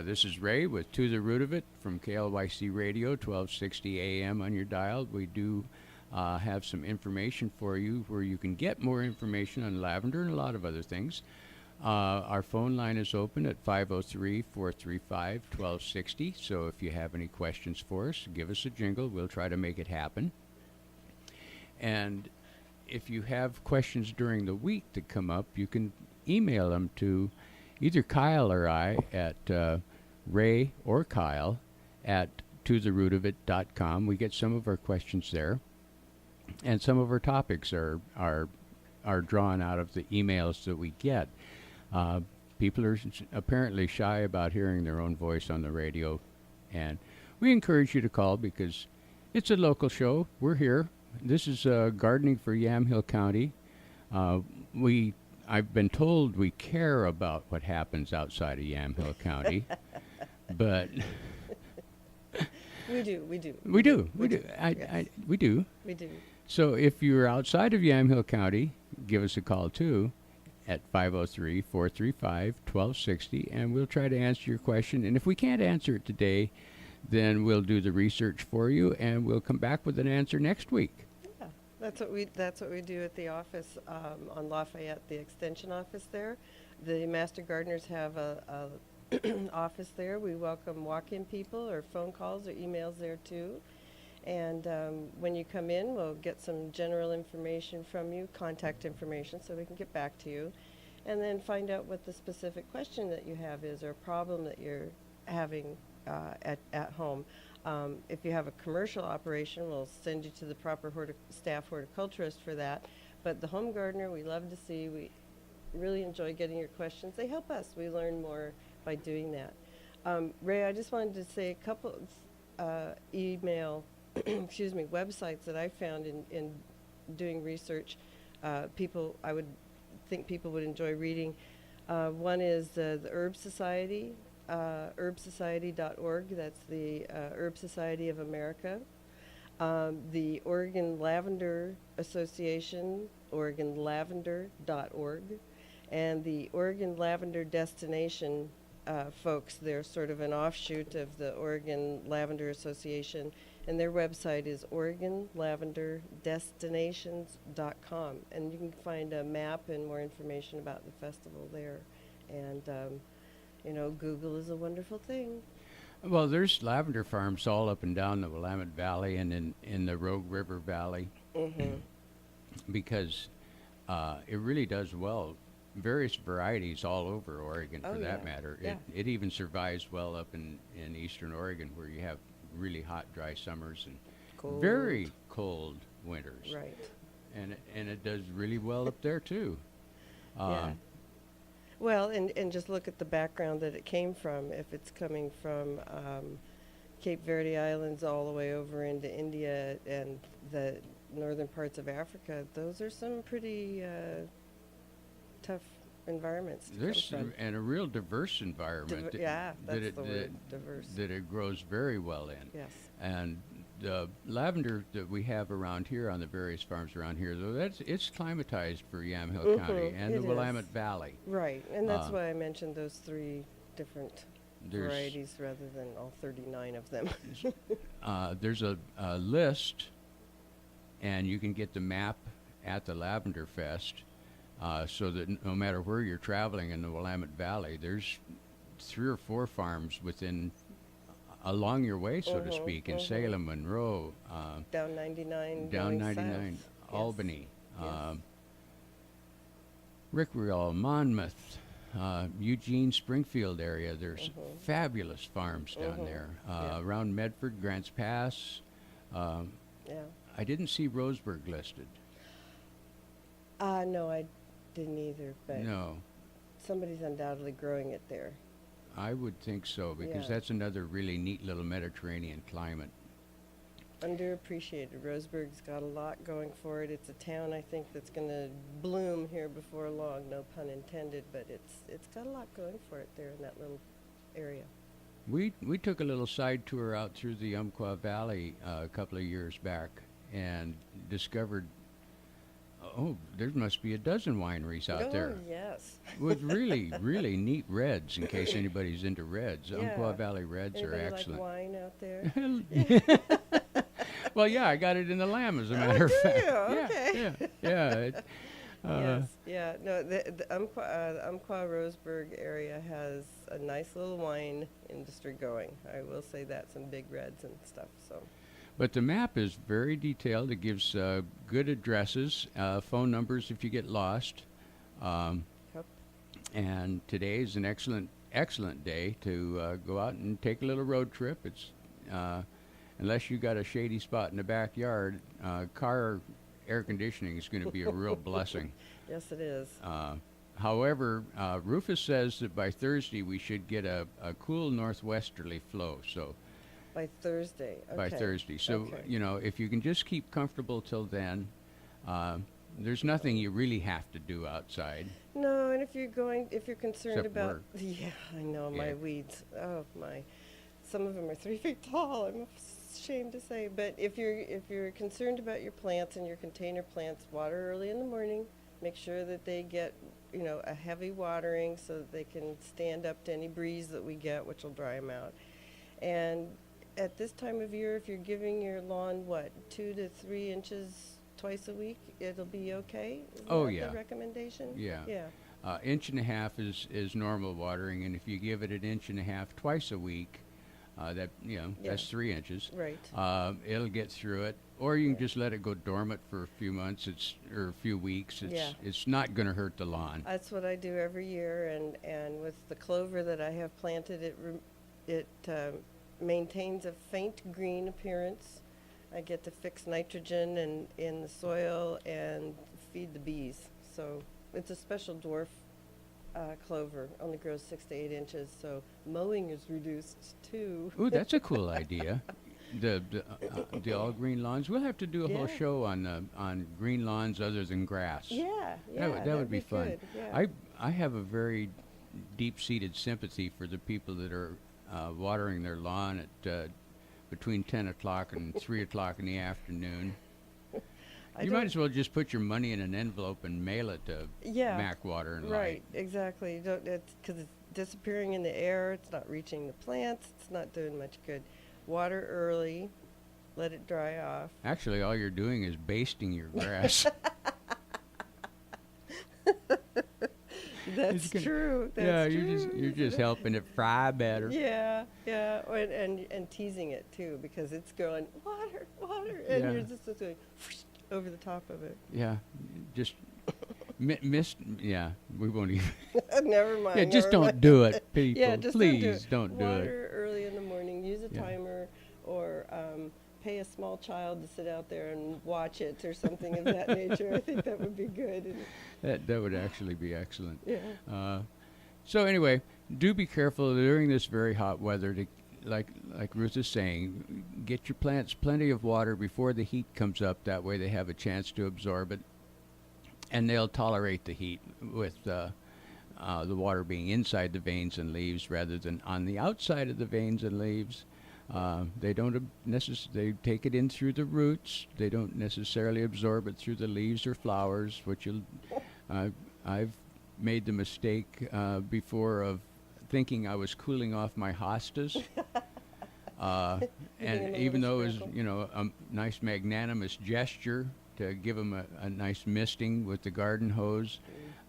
This is Ray with To the Root of It from KLYC Radio, 1260 AM on your dial. We do have some information for you where you can get more information on lavender and a lot of other things. Our phone line is open at 503-435-1260. So if you have any questions for us, give us a jingle. We'll try to make it happen. And if you have questions during the week that come up, you can email them to either Kyle or I at Ray or Kyle at totherootofit.com. We get some of our questions there, and some of our topics are are drawn out of the emails that we get. Uh, People are apparently shy about hearing their own voice on the radio, and we encourage you to call because it's a local show. We're here. This is Gardening for Yamhill County. Uh, I've been told we care about what happens outside of Yamhill County, but
We do.
we do.
Yes.
We do.
We do.
So if you're outside of Yamhill County, give us a call too at 503-435-1260, and we'll try to answer your question. And if we can't answer it today, then we'll do the research for you, and we'll come back with an answer next week.
Yeah, that's what we do at the office on Lafayette, the extension office there. The Master Gardeners have a office there. We welcome walk-in people or phone calls or emails there too. And when you come in, we'll get some general information from you, contact information, so we can get back to you. And then find out what the specific question that you have is or problem that you're having at home. If you have a commercial operation, we'll send you to the proper staff horticulturist for that. But the home gardener, we love to see. We really enjoy getting your questions. They help us. We learn more by doing that. Ray, I just wanted to say a couple email websites that I found in doing research. I would think people would enjoy reading. One is the Herb Society, herbsociety.org. That's the Herb Society of America. The Oregon Lavender Association, oregonlavender.org. And the Oregon Lavender Destination folks, they're sort of an offshoot of the Oregon Lavender Association, and their website is OregonLavenderDestinations.com, and you can find a map and more information about the festival there. And Google is a wonderful thing.
Well, there's lavender farms all up and down the Willamette Valley and in the Rogue River Valley, because it really does well. Various varieties all over Oregon, for that matter.
Yeah.
It even survives well up in eastern Oregon, where you have really hot, dry summers and very cold winters.
Right.
And it does really well up there too.
Yeah. Well, and just look at the background that it came from. If it's coming from Cape Verde Islands all the way over into India and the northern parts of Africa, those are some pretty tough environments to come from.
And a real diverse environment.
Diverse.
That it grows very well in.
Yes.
And the lavender that we have around here on the various farms around here, though, it's climatized for Yamhill County and the Willamette Valley.
Right, and that's why I mentioned those 3 different varieties rather than all 39 of them.
There's a list, and you can get the map at the Lavender Fest. So that no matter where you're traveling in the Willamette Valley, there's 3 or 4 farms along your way, so to speak, in Salem, Monroe,
down 99,
south. Albany,
yes.
Rickreall, Monmouth, Eugene, Springfield area. There's fabulous farms down there. Around Medford, Grants Pass. I didn't see Roseburg listed.
No, I didn't either, but
no,
somebody's undoubtedly growing it there.
I would think so, because that's another really neat little Mediterranean climate.
Underappreciated. Roseburg's got a lot going for it. It's a town, I think, that's going to bloom here before long, no pun intended, but it's got a lot going for it there in that little area.
We took a little side tour out through the Umpqua Valley a couple of years back and discovered, there must be a dozen wineries out there.
Oh, yes.
With really, really neat reds, in case anybody's into reds.
Yeah.
Umpqua Valley reds are excellent.
Like wine out there?
Well, yeah, I got it in the Lamb, as a matter of fact.
You? Okay.
Yeah.
Yes. Yeah. No, the Umpqua Roseburg area has a nice little wine industry going. I will say that, some big reds and stuff. So.
But the map is very detailed. It gives good addresses, phone numbers if you get lost. And today is an excellent day to go out and take a little road trip. It's unless you got a shady spot in the backyard, car air conditioning is going to be a real blessing.
Yes, it is.
However, Rufus says that by Thursday we should get a cool northwesterly flow. So
By Thursday. Okay.
by Thursday. So,
Okay.
you know, if you can just keep comfortable till then, there's nothing you really have to do outside.
No, and if you're concerned
Except
about,
work.
yeah, I know
Yeah.
my weeds. Oh my, some of them are 3 feet tall. I'm ashamed to say, but if you're concerned about your plants and your container plants, water early in the morning. Make sure that they get, a heavy watering so that they can stand up to any breeze that we get, which will dry them out. And at this time of year, if you're giving your lawn 2 to 3 inches twice a week, it'll be okay. Isn't
Oh,
that
yeah.
the recommendation?
Yeah.
Yeah.
Inch and a half is normal watering, and if you give it an inch and a half twice a week, that's
Yeah.
3 inches.
Right.
It'll get through it, or you can
Yeah.
just let it go dormant for a few months. Or a few weeks.
Yeah.
It's not going to hurt the lawn.
That's what I do every year, and with the clover that I have planted, it maintains a faint green appearance. I get to fix nitrogen in the soil and feed the bees. So it's a special dwarf clover, only grows 6 to 8 inches. So mowing is reduced too.
Ooh, that's a cool idea. The all green lawns. We'll have to do a whole
Yeah.
show on green lawns other than grass.
Yeah, yeah,
That would
that'd
be fun.
good, yeah.
I have a very deep-seated sympathy for the people that are watering their lawn at between 10 o'clock and 3 o'clock in the afternoon. You might as well just put your money in an envelope and mail it to
Yeah,
Mac Water and
right,
Light.
exactly. It's because it's disappearing in the air. It's not reaching the plants. It's not doing much good. Water early, let it dry off.
Actually, all you're doing is basting your grass.
That's
gonna-
true. That's
yeah,
true.
you're just helping it fry better.
Yeah, yeah, and teasing it too because it's going water, water, and
Yeah.
you're just going whoosh over the top of it.
Yeah, just missed. Yeah, we won't even.
Never mind.
Yeah, just
never
don't
mind.
do it, people.
Yeah, just
Please
don't do it.
it.
Water early in the morning. Use a
Yeah.
timer, or pay a small child to sit out there and watch it, or something of that nature. I think that would be good. And,
That would actually be excellent.
yeah.
So anyway, do be careful during this very hot weather. To like Ruth is saying, get your plants plenty of water before the heat comes up. That way they have a chance to absorb it, and they'll tolerate the heat with the water being inside the veins and leaves rather than on the outside of the veins and leaves. They don't necessarily take it in through the roots. They don't necessarily absorb it through the leaves or flowers, which I've made the mistake before of thinking I was cooling off my hostas.
Giving
And
them a
even
little
though it was,
sprinkle.
a nice magnanimous gesture to give them a nice misting with the garden hose,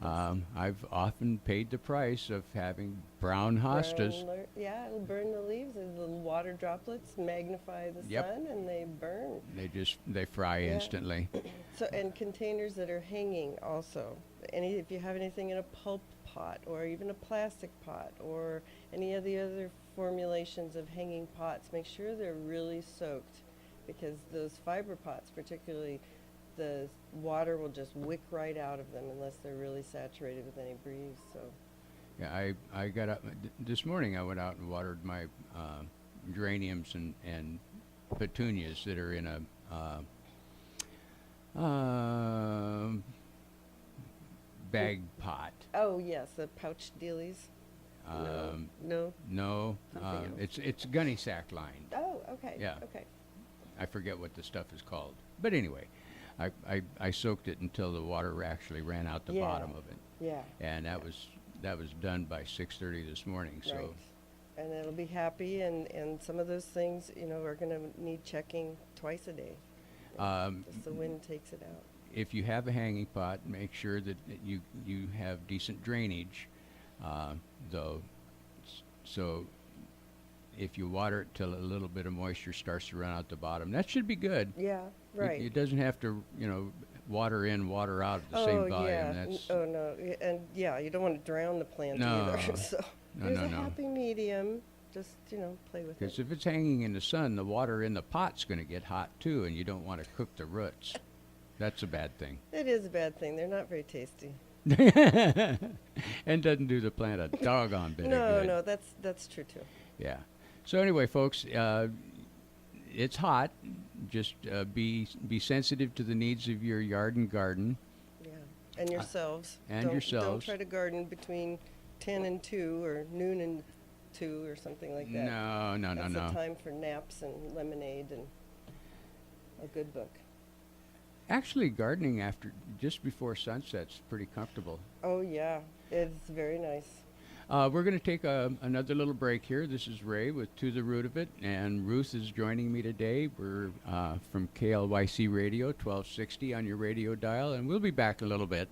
I've often paid the price of having brown hostas.
Yeah, it'll burn the leaves. And the water droplets magnify the
Yep.
sun, and they burn.
They fry
Yeah.
instantly.
So, and containers that are hanging also. If you have anything in a pulp pot, or even a plastic pot, or any of the other formulations of hanging pots, make sure they're really soaked, because those fiber pots, particularly, the water will just wick right out of them unless they're really saturated with any breeze. So,
Yeah, I got up this morning. I went out and watered my geraniums and petunias that are in a bag pot.
oh yes, the pouch dealies. No.
No,
Something else.
it's gunny sack lined.
Oh, okay.
Yeah.
Okay.
I forget what the stuff is called, but anyway, I soaked it until the water actually ran out the
Yeah.
bottom of it,
Yeah.
and that was done by 6:30 this morning. So.
Right. And it'll be happy, and some of those things, are going to need checking twice a day. Just the wind takes it out.
If you have a hanging pot, make sure that you have decent drainage, though. So if you water it till a little bit of moisture starts to run out the bottom, that should be good.
Yeah, right.
It doesn't have to, water in, water out at the same volume.
yeah.
That's
Oh, no. And, yeah, you don't want to drown the plant
No.
either. So
No,
there's
no,
a
no.
happy medium. Just, play with
because
it.
if it's hanging in the sun, the water in the pot's going to get hot too, and you don't want to cook the roots. That's a bad thing.
It is a bad thing. They're not very tasty.
And doesn't do the plant a doggone bit of
No,
good.
no, that's true too.
Yeah. So anyway, folks, it's hot. Just be sensitive to the needs of your yard and garden.
Yeah, and yourselves.
And
Don't
yourselves.
try to garden between 10 and 2 or noon and 2 or something like that.
No.
That's the time for naps and lemonade and a good book.
Actually, gardening after just before sunset's pretty comfortable.
Oh yeah, it's very nice.
We're going to take another little break here. This is Ray with To the Root of It, and Ruth is joining me today. We're from KLYC Radio, 1260 on your radio dial, and we'll be back in a little bit.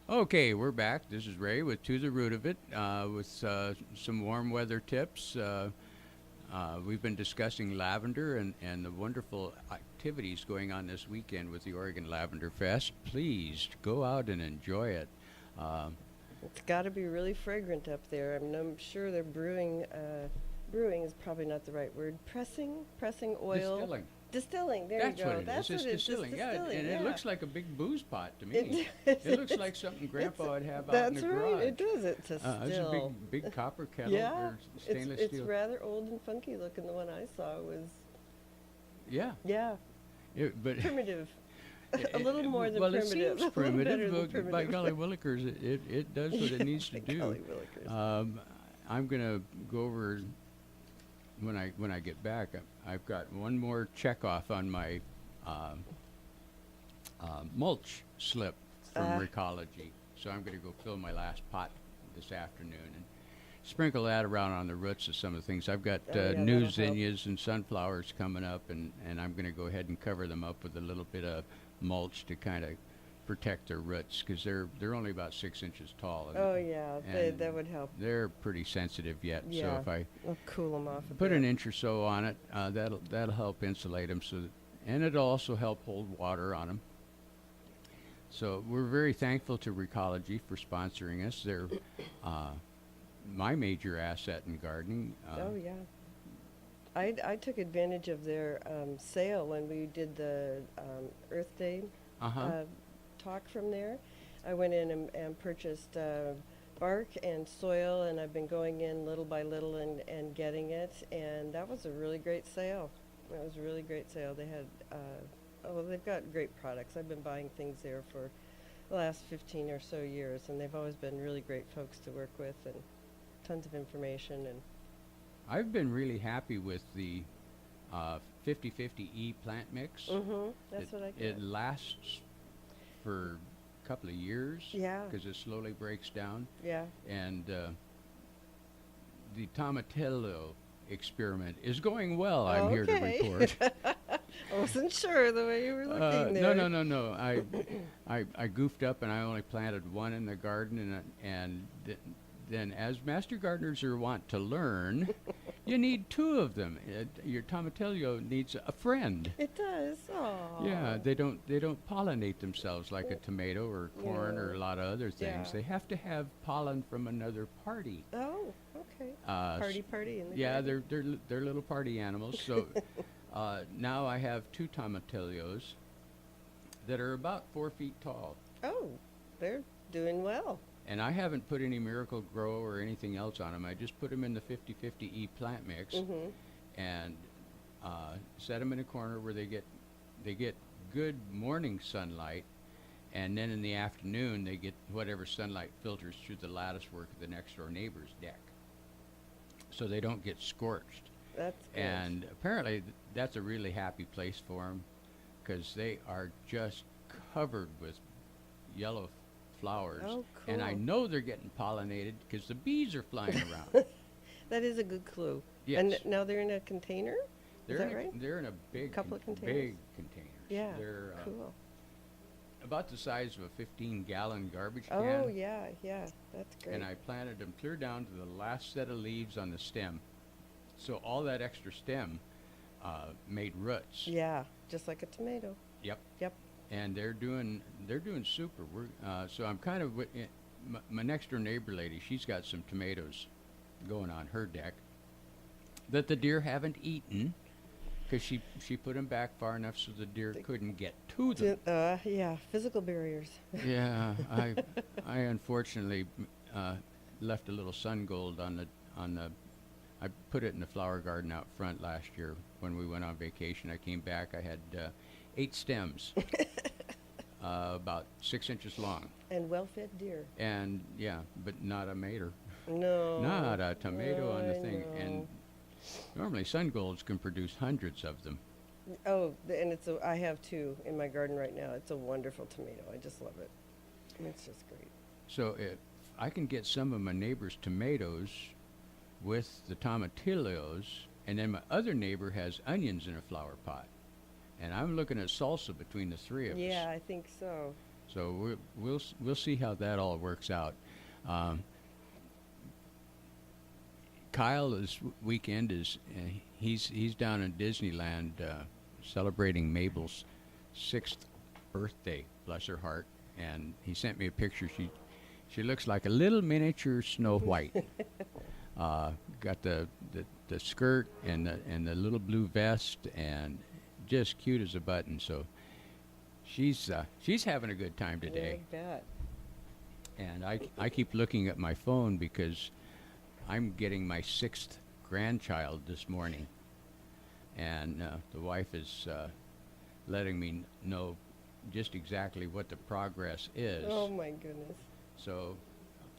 Okay, we're back. This is Ray with To the Root of It with some warm weather tips. We've been discussing lavender and the wonderful activities going on this weekend with the Oregon Lavender Fest. Please go out and enjoy it.
It's got to be really fragrant up there. I'm sure they're brewing. Brewing is probably not the right word. Pressing oil. Distilling. There
That's
you go.
what it
That's
is. It's
what it is.
distilling. Yeah,
Distilling,
and
yeah.
it looks like a big booze pot to me.
It
It looks like something Grandpa would have out in
That's
the
right.
garage.
It does. It's a still.
It's a big copper kettle
Yeah.
or stainless
It's
steel.
rather old and funky looking. The one I saw was
Yeah, but
primitive. A little more than
well,
primitive.
it
A
seems
little
primitive,
better than
but by
primitive.
golly willikers, it does what it needs to
By
do.
golly willikers.
I'm gonna go over when I get back. I've got one more check off on my mulch slip from Recology, so I'm gonna go fill my last pot this afternoon and sprinkle that around on the roots of some of the things. I've got
Yeah,
new
that'll help.
zinnias and sunflowers coming up, and I'm going to go ahead and cover them up with a little bit of mulch to kind of protect their roots, because they're only about 6 inches tall. And,
Oh yeah,
and
that would help.
they're pretty sensitive yet. So
Yeah.
if I
I'll cool them off a
put
bit.
an inch or so on it, that'll help insulate them. And it'll also help hold water on them. So we're very thankful to Recology for sponsoring us. They're my major asset in gardening.
Oh yeah. I took advantage of their sale when we did the Earth Day talk from there. I went in and purchased bark and soil, and I've been going in little by little and getting it, and that was a really great sale. It was a really great sale. They had, they've got great products. I've been buying things there for the last 15 or so years, and they've always been really great folks to work with, and tons of information. And
I've been really happy with the 50/50 E plant mix.
that's what I get.
It lasts for couple of years.
Yeah.
Because it slowly breaks down.
Yeah.
And the tomatillo experiment is going well, I'm here to
Okay.
report.
I wasn't sure the way you were looking there.
No. I goofed up and I only planted one in the garden, and then, as master gardeners are wont to learn, you need two of them. Your tomatillo needs a friend.
It does. Oh.
Yeah, they don't pollinate themselves like a tomato or corn or a lot of other things.
Yeah.
They have to have pollen from another party.
Oh, okay. Party in the
Yeah,
garden.
they're little party animals. So now I have two tomatillos that are about 4 feet tall.
Oh, they're doing well.
And I haven't put any Miracle Grow or anything else on them. I just put them in the 50/50 plant mix and set them in a corner where they get good morning sunlight, and then in the afternoon they get whatever sunlight filters through the lattice work of the next door neighbor's deck, so they don't get scorched.
That's good.
And apparently that's a really happy place for them, because they are just covered with yellow flowers.
Oh,
And I
cool.
know they're getting pollinated because the bees are flying around.
That is a good clue.
Yes.
And now they're in a container?
They're
Is that
in
right?
They're in a big,
Couple of containers?
big containers.
Yeah.
They're
Cool.
about the size of a 15-gallon garbage can.
Oh, yeah. That's great.
And I planted them clear down to the last set of leaves on the stem. So all that extra stem made roots.
Yeah, just like a tomato.
Yep.
Yep.
And they're doing super. So I'm kind of my next door neighbor lady. She's got some tomatoes going on her deck that the deer haven't eaten, because she put them back far enough so the deer couldn't get to them.
Yeah, physical barriers.
Yeah, I unfortunately left a little sun gold on the. I put it in the flower garden out front last year when we went on vacation. I came back. I had 8 stems, about 6 inches long.
And well-fed deer.
And yeah, but not a mater.
No.
Not a tomato on the
I
thing.
know.
And normally sun golds can produce hundreds of them.
Oh, and I have 2 in my garden right now. It's a wonderful tomato. I just love it. It's just great.
So if I can get some of my neighbor's tomatoes with the tomatillos, and then my other neighbor has onions in a flower pot, and I'm looking at salsa between the three of us.
Yeah, I think so.
So we'll see how that all works out. Kyle this weekend he's down in Disneyland celebrating Mabel's 6th birthday, bless her heart, and he sent me a picture. She looks like a little miniature Snow White. Got the skirt and the little blue vest, and just cute as a button. So she's having a good time today.
Yeah, I bet.
And I keep looking at my phone because I'm getting my 6th grandchild this morning, and the wife is letting me know just exactly what the progress is.
Oh my goodness.
So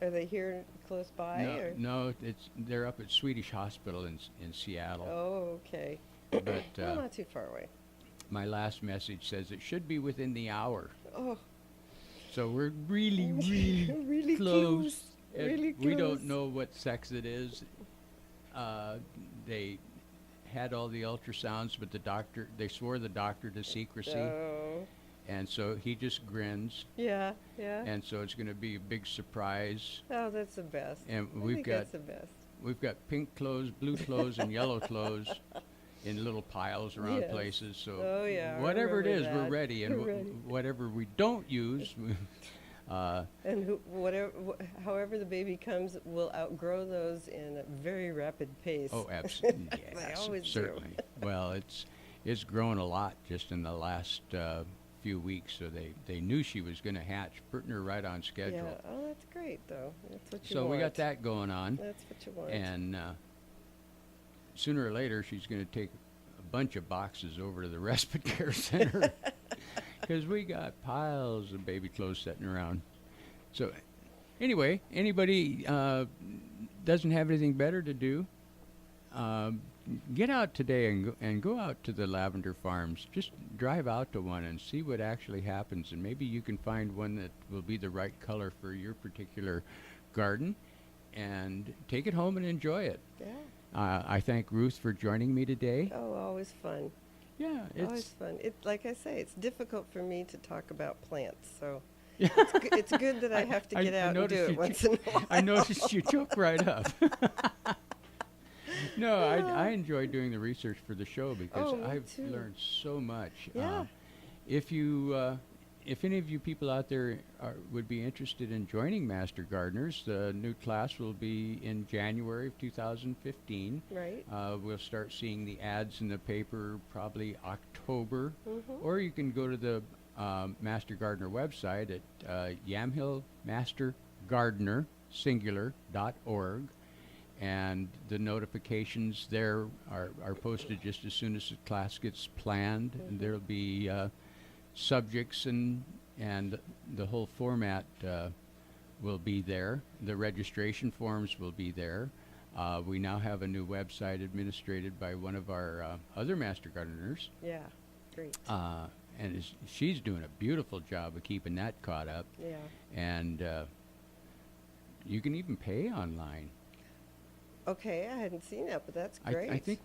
Are they here close by?
no, they're up at Swedish Hospital in Seattle.
Oh, okay.
But
Well, not too far away.
my last message says it should be within the hour.
Oh,
So we're really, really,
really
close.
Really
We
close.
don't know what sex it is. They had all the ultrasounds, but they swore the doctor to secrecy.
Oh,
And so he just grins.
yeah.
And so it's going to be a big surprise.
Oh, that's the best.
And
I think that's the best.
we've got pink clothes, blue clothes, and yellow clothes in little piles around
Yes.
places. So
Oh, yeah, I
whatever it
remember
is, we're
that.
ready. And
We're ready.
whatever we don't use,
And however the baby comes, will outgrow those in a very rapid pace.
oh, absolutely,
They
yes,
always do.
certainly. Well, it's grown a lot just in the last few weeks. So they knew she was going to hatch, putting her right on schedule.
Yeah. Oh, that's great, though. That's what you
So
want.
we got that going on.
That's what you want.
And sooner or later, she's going to take a bunch of boxes over to the respite care center because we got piles of baby clothes sitting around. So anyway, anybody doesn't have anything better to do, get out today and go out to the lavender farms. Just drive out to one and see what actually happens, and maybe you can find one that will be the right color for your particular garden, and take it home and enjoy it.
Yeah.
I thank Ruth for joining me today.
Oh, always fun.
Yeah,
Always
it's
fun. It, like I say, it's difficult for me to talk about plants, so
yeah.
it's good that I have to get out and do
noticed
it
you
once in a while.
I noticed you choke right up. No, I enjoy doing the research for the show because
Oh, me
I've
too.
learned so much.
Yeah.
If you, if any of you people out there would be interested in joining Master Gardeners, the new class will be in January of 2015.
Right.
We'll start seeing the ads in the paper probably October,
Mhm.
or you can go to the Master Gardener website at yamhillmastergardener.org, and the notifications there are posted just as soon as the class gets planned. And there'll be subjects and the whole format will be there. The registration forms will be there. We now have a new website administrated by one of our other Master Gardeners.
Yeah. Great.
And she's doing a beautiful job of keeping that caught up.
Yeah.
And you can even pay online.
Okay, I hadn't seen that, but that's
I
great.
think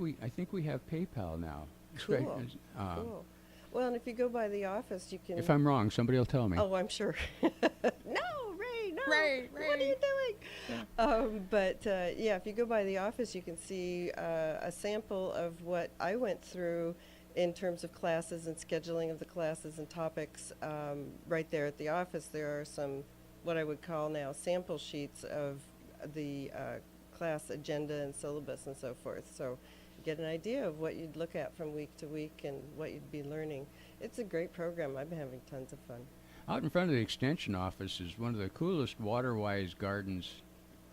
we have PayPal now.
Cool. Cool. Well, and if you go by the office, you can.
If I'm wrong, somebody will tell me.
Oh, I'm sure. No, Ray, no.
Ray,
What are you doing? But yeah, if you go by the office, you can see a sample of what I went through in terms of classes and scheduling of the classes and topics. Right there at the office, there are some, what I would call now, sample sheets of the class agenda and syllabus and so forth. So you get an idea of what you'd look at from week to week and what you'd be learning. It's a great program. I've been having tons of fun.
Out in front of the extension office is one of the coolest water-wise gardens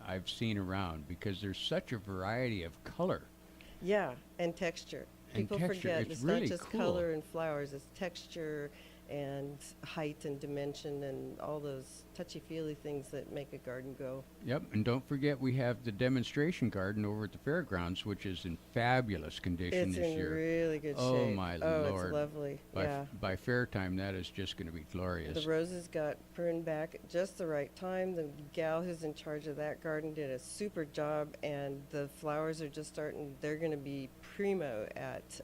I've seen around, because there's such a variety of color.
Yeah, and texture.
And
People
texture.
forget
It's
it's
really
not just
cool.
color and flowers, it's texture and height and dimension and all those touchy-feely things that make a garden go.
Yep, and don't forget we have the demonstration garden over at the fairgrounds, which is in fabulous condition
It's
this
in
year.
really good
Oh,
shape.
my
Oh,
Lord.
it's lovely. Yeah.
By fair time, that is just going to be glorious.
The roses got pruned back at just the right time. The gal who's in charge of that garden did a super job, and the flowers are just starting. They're going to be primo at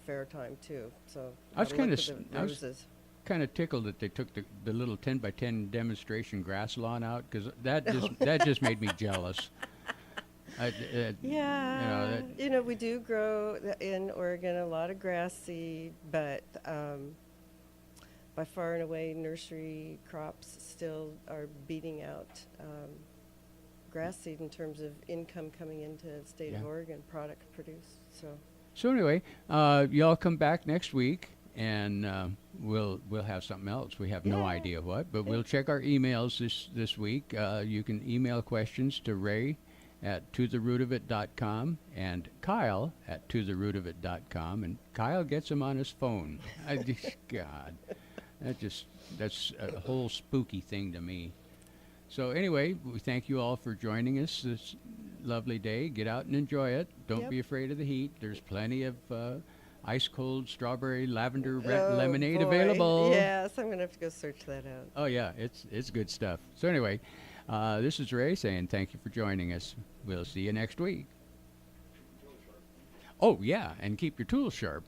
fair time too. So
I was
gotta
kind
look
of
at the roses.
kind of tickled that they took the little 10 by 10 demonstration grass lawn out, because that just made me jealous.
Yeah, we do grow in Oregon a lot of grass seed, but by far and away nursery crops still are beating out grass seed in terms of income coming into the state of
Yeah.
Oregon, product produced.
So anyway, y'all come back next week, and we'll have something else. We have no
Yeah.
idea what, but we'll check our emails this week. You can email questions to Ray at totherootofit.com and Kyle at totherootofit.com, and Kyle gets them on his phone. God, that's a whole spooky thing to me. So anyway, we thank you all for joining us this lovely day. Get out and enjoy it. Don't
Yep.
be afraid of the heat. There's plenty of ice cold strawberry lavender
Oh,
lemonade
boy.
available.
Yes, I'm going to have to go search that out.
Oh yeah, it's good stuff. So anyway, this is Ray saying thank you for joining us. We'll see you next week. Oh yeah, and keep your tools sharp.